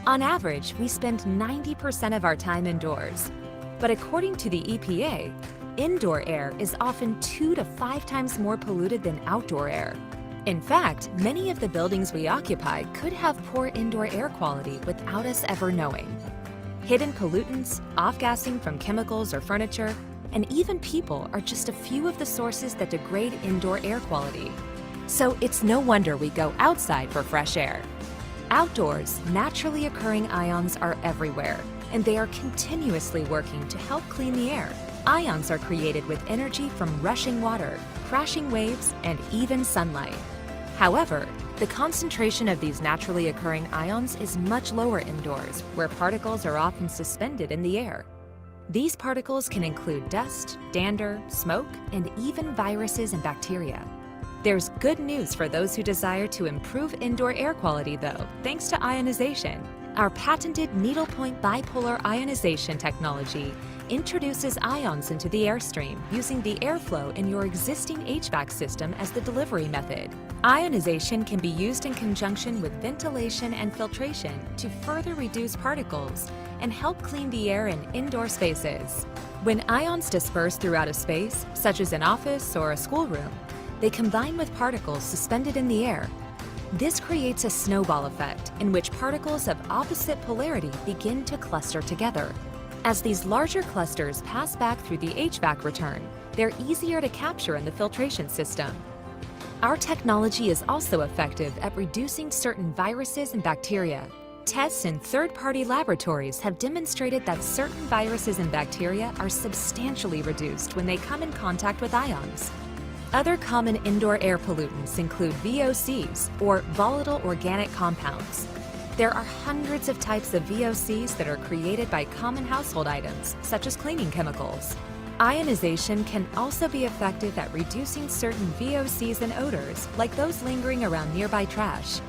On average, we spend 90% of our time indoors. But according to the EPA, indoor air is often 2 to 5 times more polluted than outdoor air. In fact, many of the buildings we occupy could have poor indoor air quality without us ever knowing. Hidden pollutants, off-gassing from chemicals or furniture, and even people are just a few of the sources that degrade indoor air quality. So it's no wonder we go outside for fresh air. Outdoors, naturally occurring ions are everywhere, and they are continuously working to help clean the air. Ions are created with energy from rushing water, crashing waves, and even sunlight. However, the concentration of these naturally occurring ions is much lower indoors, where particles are often suspended in the air. These particles can include dust, dander, smoke, and even viruses and bacteria. There's good news for those who desire to improve indoor air quality, though, thanks to ionization. Our patented needlepoint bipolar ionization technology introduces ions into the airstream using the airflow in your existing HVAC system as the delivery method. Ionization can be used in conjunction with ventilation and filtration to further reduce particles and help clean the air in indoor spaces. When ions disperse throughout a space, such as an office or a schoolroom, they combine with particles suspended in the air. This creates a snowball effect in which particles of opposite polarity begin to cluster together. As these larger clusters pass back through the HVAC return, they're easier to capture in the filtration system. Our technology is also effective at reducing certain viruses and bacteria. Tests in third-party laboratories have demonstrated that certain viruses and bacteria are substantially reduced when they come in contact with ions. Other common indoor air pollutants include VOCs, or volatile organic compounds. There are hundreds of types of VOCs that are created by common household items, such as cleaning chemicals. Ionization can also be effective at reducing certain VOCs and odors, like those lingering around nearby trash.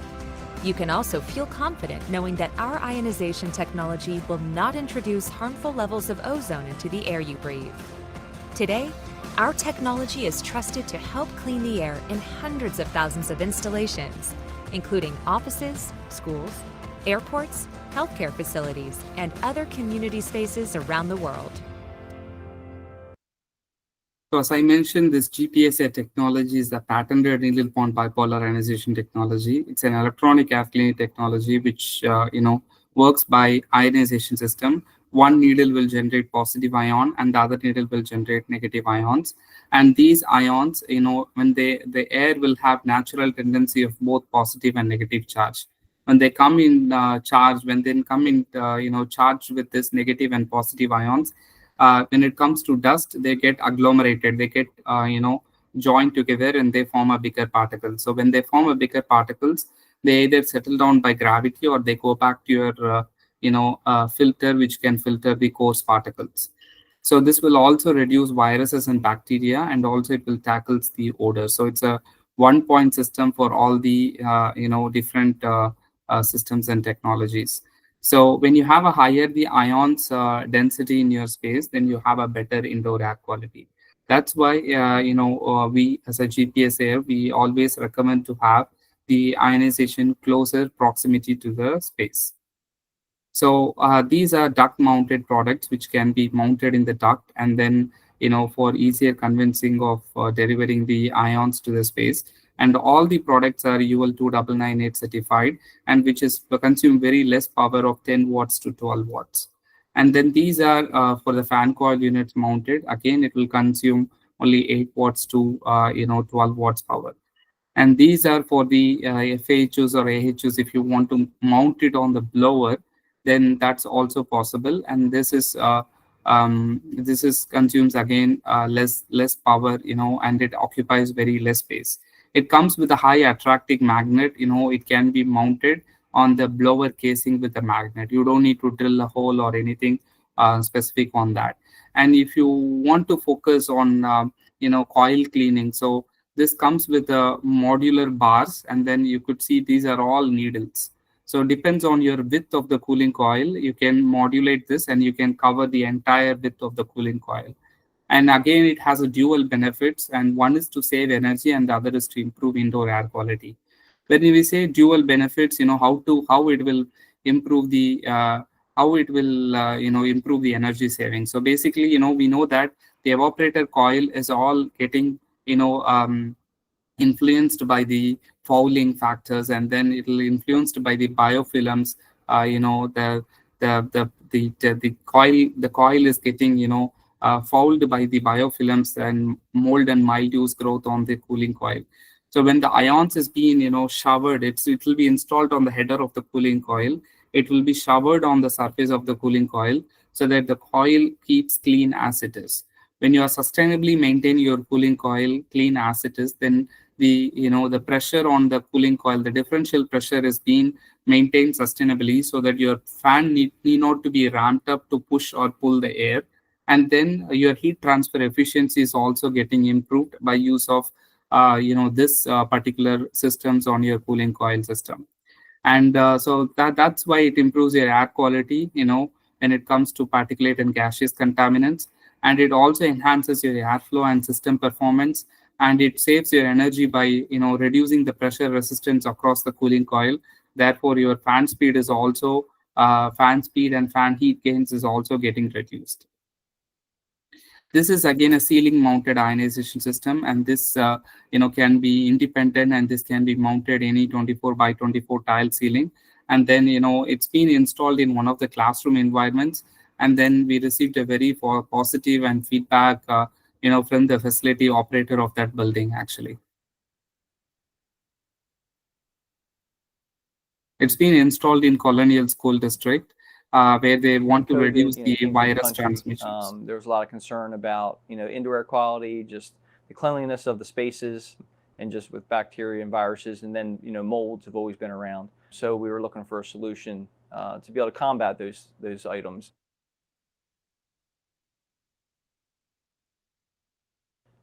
You can also feel confident knowing that our ionization technology will not introduce harmful levels of ozone into the air you breathe. Today, our technology is trusted to help clean the air in hundreds of thousands of installations, including offices, schools, airports, healthcare facilities, and other community spaces around the world. So as I mentioned, this GPSA technology is the patented needle point bipolar ionization technology. It's an electronic air cleaning technology which works by ionization system, one needle will generate positive ion and the other needle will generate negative ions. And these ions, when the air will have natural tendency of both positive and negative charge. When they come in charge, when they come in, charged with this negative and positive ions, when it comes to dust, they get agglomerated, they get, joined together and they form a bigger particle. So when they form a bigger particles, they either settle down by gravity or they go back to your filter, which can filter the coarse particles. So this will also reduce viruses and bacteria, and also it will tackles the odor. So it's a one point system for all the different systems and technologies. So when you have a higher the ions density in your space, then you have a better indoor air quality. That's why we as a GPS air, we always recommend to have the ionization closer proximity to the space. So these are duct mounted products which can be mounted in the duct, and then for easier convincing of delivering the ions to the space. And all the products are UL 2998 certified, and which is consume very less power of 10 watts to 12 watts. And then these are for the fan coil units mounted. Again, it will consume only 8 watts to 12 watts power. And these are for the FAHUs or AHUs. If you want to mount it on the blower, then that's also possible. And this is consumes again less power, and it occupies very less space. It comes with a high attracting magnet. It can be mounted on the blower casing with a magnet. You don't need to drill a hole or anything specific on that. And if you want to focus on coil cleaning, so this comes with a modular bars, and then you could see these are all needles. So it depends on your width of the cooling coil. You can modulate this and you can cover the entire width of the cooling coil. And again, it has a dual benefits, and one is to save energy and the other is to improve indoor air quality. When we say dual benefits, how it will improve the improve the energy saving. So basically, we know that the evaporator coil is all getting influenced by the fouling factors, and then it will influenced by the biofilms. The coil is getting fouled by the biofilms and mold and mildews growth on the cooling coil. So when the ions is being showered, it will be installed on the header of the cooling coil. It will be showered on the surface of the cooling coil so that the coil keeps clean as it is. When you are sustainably maintaining your cooling coil clean as it is, then the pressure on the cooling coil, the differential pressure is being maintained sustainably, so that your fan need not to be ramped up to push or pull the air. And then your heat transfer efficiency is also getting improved by use of this particular systems on your cooling coil system. And so that's why it improves your air quality when it comes to particulate and gaseous contaminants. And it also enhances your airflow and system performance, and it saves your energy by reducing the pressure resistance across the cooling coil. Therefore your fan speed is also fan speed and fan heat gains is also getting reduced. This is again a ceiling mounted ionization system, and this can be independent, and this can be mounted any 24 by 24 tile ceiling. And then it's been installed in one of the classroom environments, and then we received a very positive and feedback from the facility operator of that building. Actually, it's been installed in Colonial School District, where they want to reduce the virus transmissions. There was a lot of concern about indoor air quality, just the cleanliness of the spaces, and just with bacteria and viruses, and then molds have always been around. So we were looking for a solution to be able to combat those items.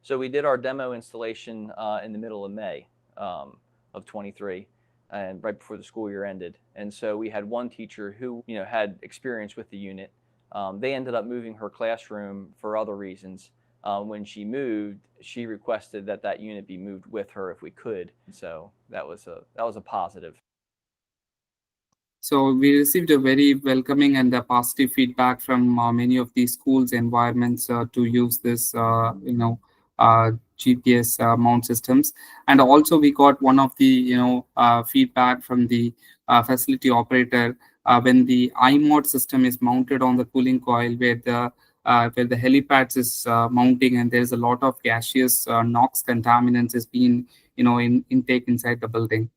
So we did our demo installation in the middle of May of 23. And right before the school year ended. And so we had one teacher who had experience with the unit. They ended up moving her classroom for other reasons. When she moved, she requested that unit be moved with her if we could. So that was a positive. So we received a very welcoming and a positive feedback from many of these schools environments to use this GPS mount systems. And also we got one of the feedback from the facility operator when the iMod system is mounted on the cooling coil, where the helipads is mounting, and there's a lot of gaseous NOx contaminants is being in intake inside the building.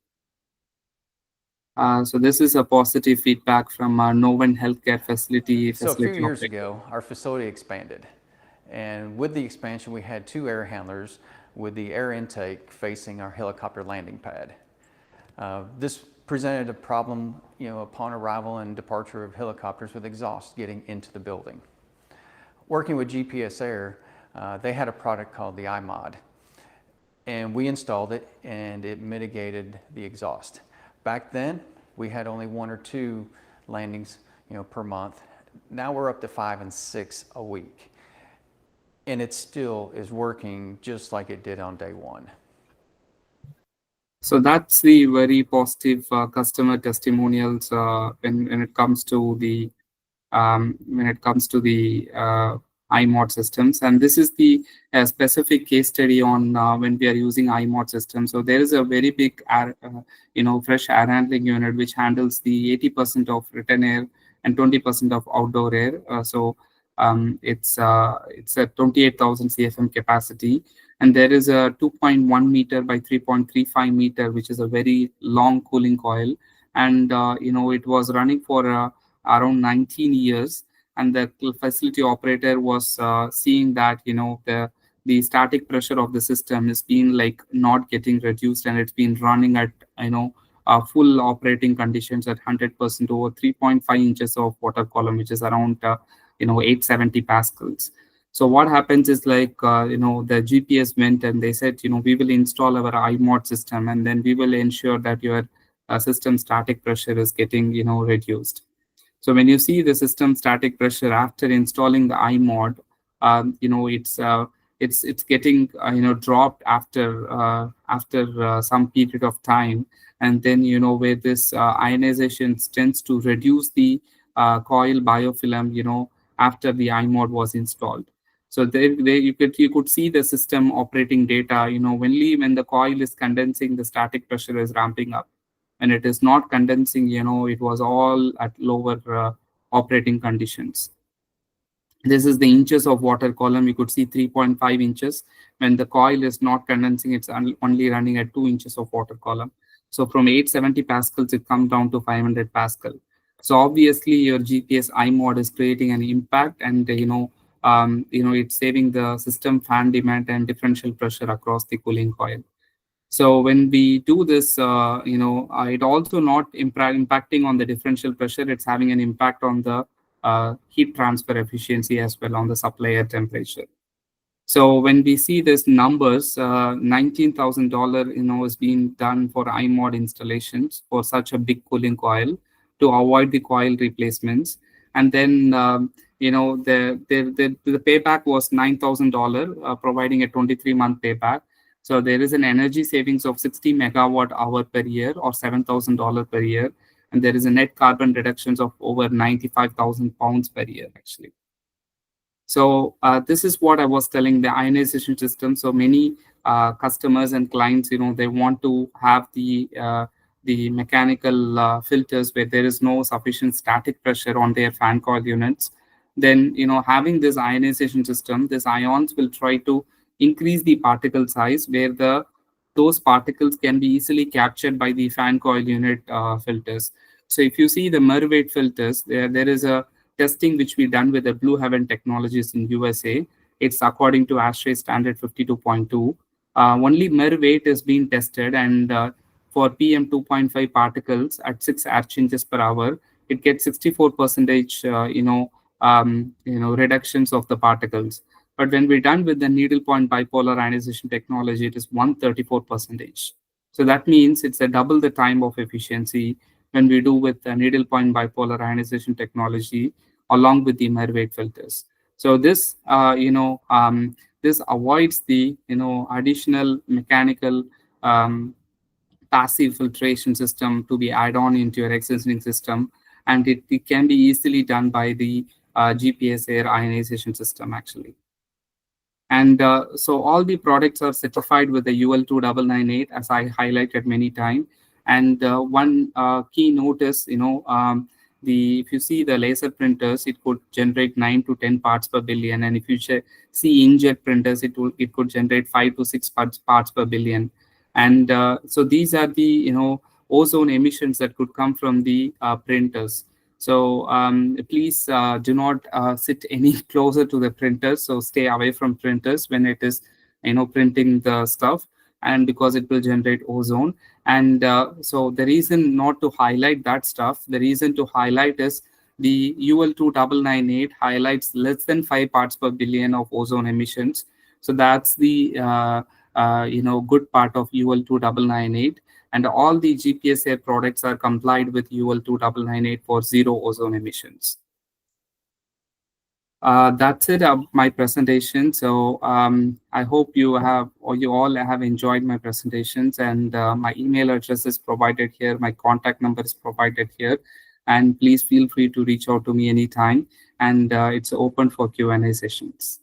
So this is a positive feedback from our Noven Healthcare facility. So a few years operator. ago, our facility expanded. And with the expansion, we had 2 air handlers with the air intake facing our helicopter landing pad. This presented a problem, upon arrival and departure of helicopters with exhaust getting into the building. Working with GPS Air, they had a product called the iMod, and we installed it, and it mitigated the exhaust. Back then, we had only 1 or 2 landings, per month. Now we're up to 5 and 6 a week, and it still is working just like it did on day one. So that's the very positive customer testimonials when it comes to the iMod systems. And this is the specific case study on when we are using iMod systems. So there is a very big air, fresh air handling unit which handles the 80% of return air and 20% of outdoor air. It's a 28,000 CFM capacity, and there is a 2.1 meter by 3.35 meter, which is a very long cooling coil, and it was running for around 19 years, and the facility operator was seeing that the static pressure of the system is being like not getting reduced, and it's been running at full operating conditions at 100% over 3.5 inches of water column, which is around 870 pascals. So what happens is the GPS went and they said, we will install our iMod system, and then we will ensure that your system static pressure is getting reduced. So when you see the system static pressure after installing the iMod, it's getting dropped after some period of time, and then where this ionization tends to reduce the coil biofilm after the iMod was installed. So there you could see the system operating data. Only when the coil is condensing, the static pressure is ramping up. When it is not condensing, it was all at lower operating conditions. This is the inches of water column. You could see 3.5 inches. When the coil is not condensing, it's only running at 2 inches of water column. So from 870 pascals, it comes down to 500 pascal. So obviously, your GPS iMod is creating an impact, and it's saving the system fan demand and differential pressure across the cooling coil. So when we do this, it also not impacting on the differential pressure. It's having an impact on the heat transfer efficiency as well on the supply air temperature. So when we see these numbers, $19,000, is being done for iMod installations for such a big cooling coil to avoid the coil replacements. And then, the payback was $9,000, providing a 23-month payback. So there is an energy savings of 60 megawatt hour per year, or $7,000 per year. And there is a net carbon reductions of over 95,000 pounds per year, actually. So this is what I was telling, the ionization system. So many customers and clients, they want to have the mechanical filters where there is no sufficient static pressure on their fan coil units. Then, having this ionization system, these ions will try to increase the particle size where those particles can be easily captured by the fan coil unit filters. So if you see the MERV filters, there is a testing which we done with the Blue Heaven Technologies in USA. It's according to ASHRAE standard 52.2. Only MERV is being tested, and for PM 2.5 particles at 6 arc inches per hour, it gets 64% reductions of the particles. But when we're done with the needle point bipolar ionization technology, it is 134%. So that means it's a double the time of efficiency when we do with the needle point bipolar ionization technology along with the MERV filters. So this, this avoids the, additional mechanical passive filtration system to be added on into your existing system, and it can be easily done by the GPS air ionization system, actually. And so all the products are certified with the UL 2998, as I highlighted many times. And one key note is, if you see the laser printers, it could generate 9 to 10 parts per billion, and if you see inkjet printers, it could generate 5 to 6 parts per billion. And so these are the ozone emissions that could come from the printers. So please do not sit any closer to the printers. So stay away from printers when it is printing the stuff, and because it will generate ozone. And so the reason not to highlight that stuff, the reason to highlight is the UL2998 highlights less than 5 parts per billion of ozone emissions. So that's the good part of UL2998. And all the GPS Air products are complied with UL2998 for zero ozone emissions. That's it, my presentation. So I hope you all have enjoyed my presentations, and my email address is provided here. My contact number is provided here, and please feel free to reach out to me anytime. And it's open for Q&A sessions.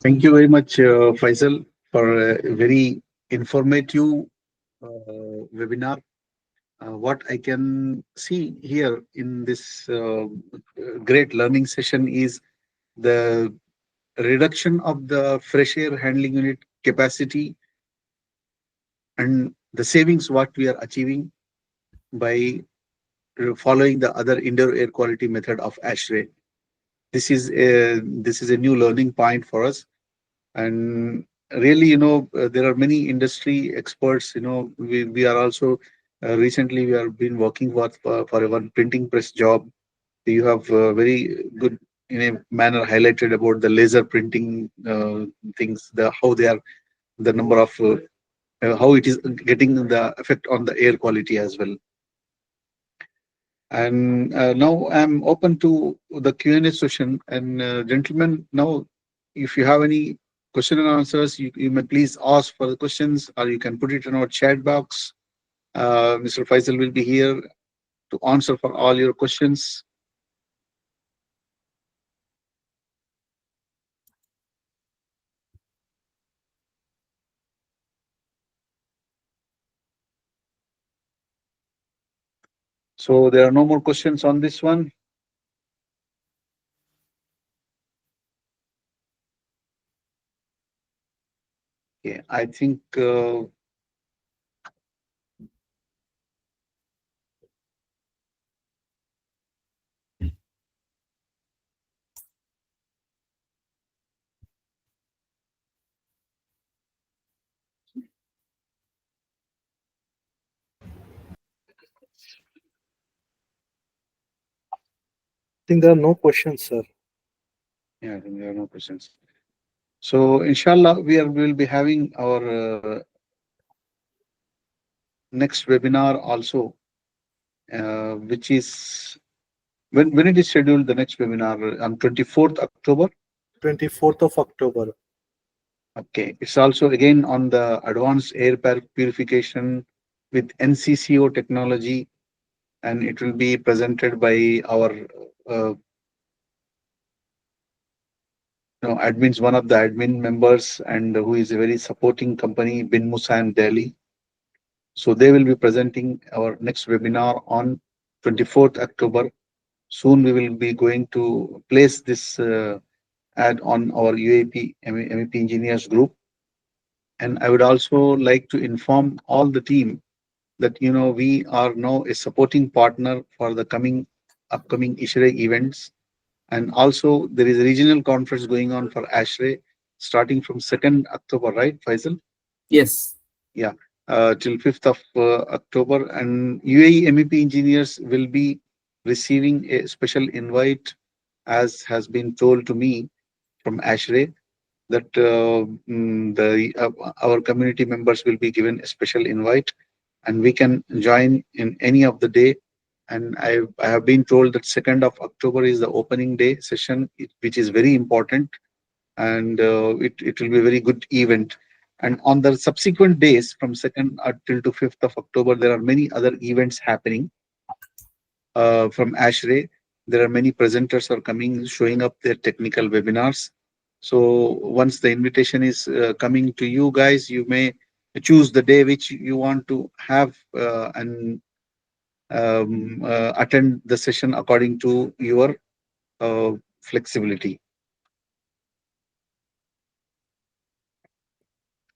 Thank you very much, Faisal, for a very informative webinar. What I can see here in this great learning session is the reduction of the fresh air handling unit capacity and the savings what we are achieving by following the other indoor air quality method of ASHRAE. This is a new learning point for us, and really, there are many industry experts. We are also recently we have been working for one printing press job. You have very good in a manner highlighted about the laser printing things, how they are, the number of how it is getting the effect on the air quality as well. And now I'm open to the Q&A session. And gentlemen, now if you have any question and answers, you may please ask for the questions, or you can put it in our chat box. Mr. Faisal will be here to answer for all your questions. So there are no more questions on this one. Yeah, I think I think there are no questions, sir. yeah, I think there are no questions. So inshallah, will be having our next webinar also, which is when it is scheduled. The next webinar on 24th October. 24th of October. Okay, it's also again on the advanced air purification with NCCO technology, and it will be presented by our admins, one of the admin members, and who is a very supporting company, Bin Musan Delhi. So they will be presenting our next webinar on 24th October. Soon we will be going to place this ad on our UAP MEP engineers group. And I would also like to inform all the team that we are now a supporting partner for the upcoming ASHRAE events. And also there is a regional conference going on for ASHRAE starting from 2nd October, right, Faisal? Yes. Yeah, till 5th of October. And UAE MEP engineers will be receiving a special invite, as has been told to me from ASHRAE, that our community members will be given a special invite, and we can join in any of the day. And I have been told that 2nd of October is the opening day session, which is very important, and it will be a very good event. And on the subsequent days from 2nd till to 5th of October, there are many other events happening from ASHRAE. There are many presenters are coming, showing up their technical webinars. So once the invitation is coming to you guys, you may choose the day which you want to have and attend the session according to your flexibility.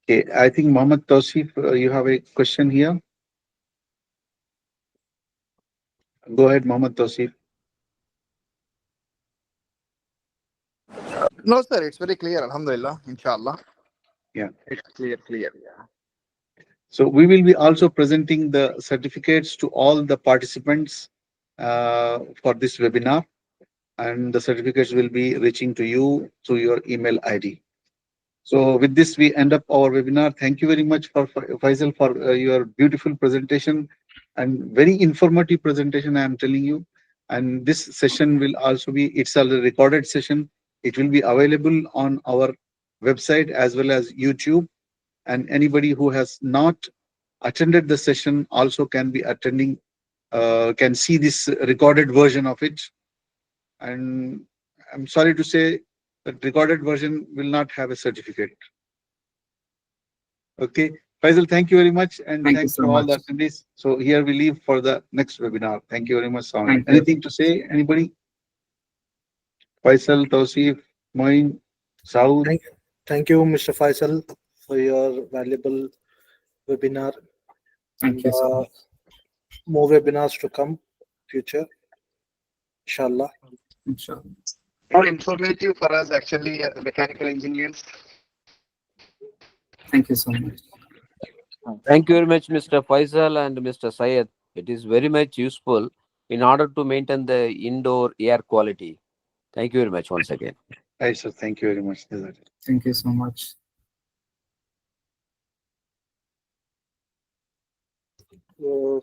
Okay, I think Mohammed Tausif, you have a question here. Go ahead, Mohammed Tausif. No, sir, it's very clear. Alhamdulillah, inshallah. Yeah. It's clear. Yeah. So we will be also presenting the certificates to all the participants for this webinar, and the certificates will be reaching to you through your email ID. So with this, we end up our webinar. Thank you very much for Faisal for your beautiful presentation and very informative presentation, I am telling you. And this session will also be, it's a recorded session. It will be available on our website as well as YouTube. And anybody who has not attended the session also can be attending, can see this recorded version of it. And I'm sorry to say that recorded version will not have a certificate. Okay, Faisal, thank you very much, and Thank you thanks so to all much. the attendees. So here we leave for the next webinar. Thank you very much, Sound. Thank you. Anything to say, anybody? Faisal, Tausif, Moin, Saud. Thank you, Mr. Faisal, for your valuable webinar. Thank you so much. More webinars to come, future, inshallah. Inshallah. More informative for us, actually, mechanical engineers. Thank you so much. Thank you very much, Mr. Faisal and Mr. Syed. It is very much useful in order to maintain the indoor air quality. Thank you very much once again. Right, so thank you very much. Thank you so much. So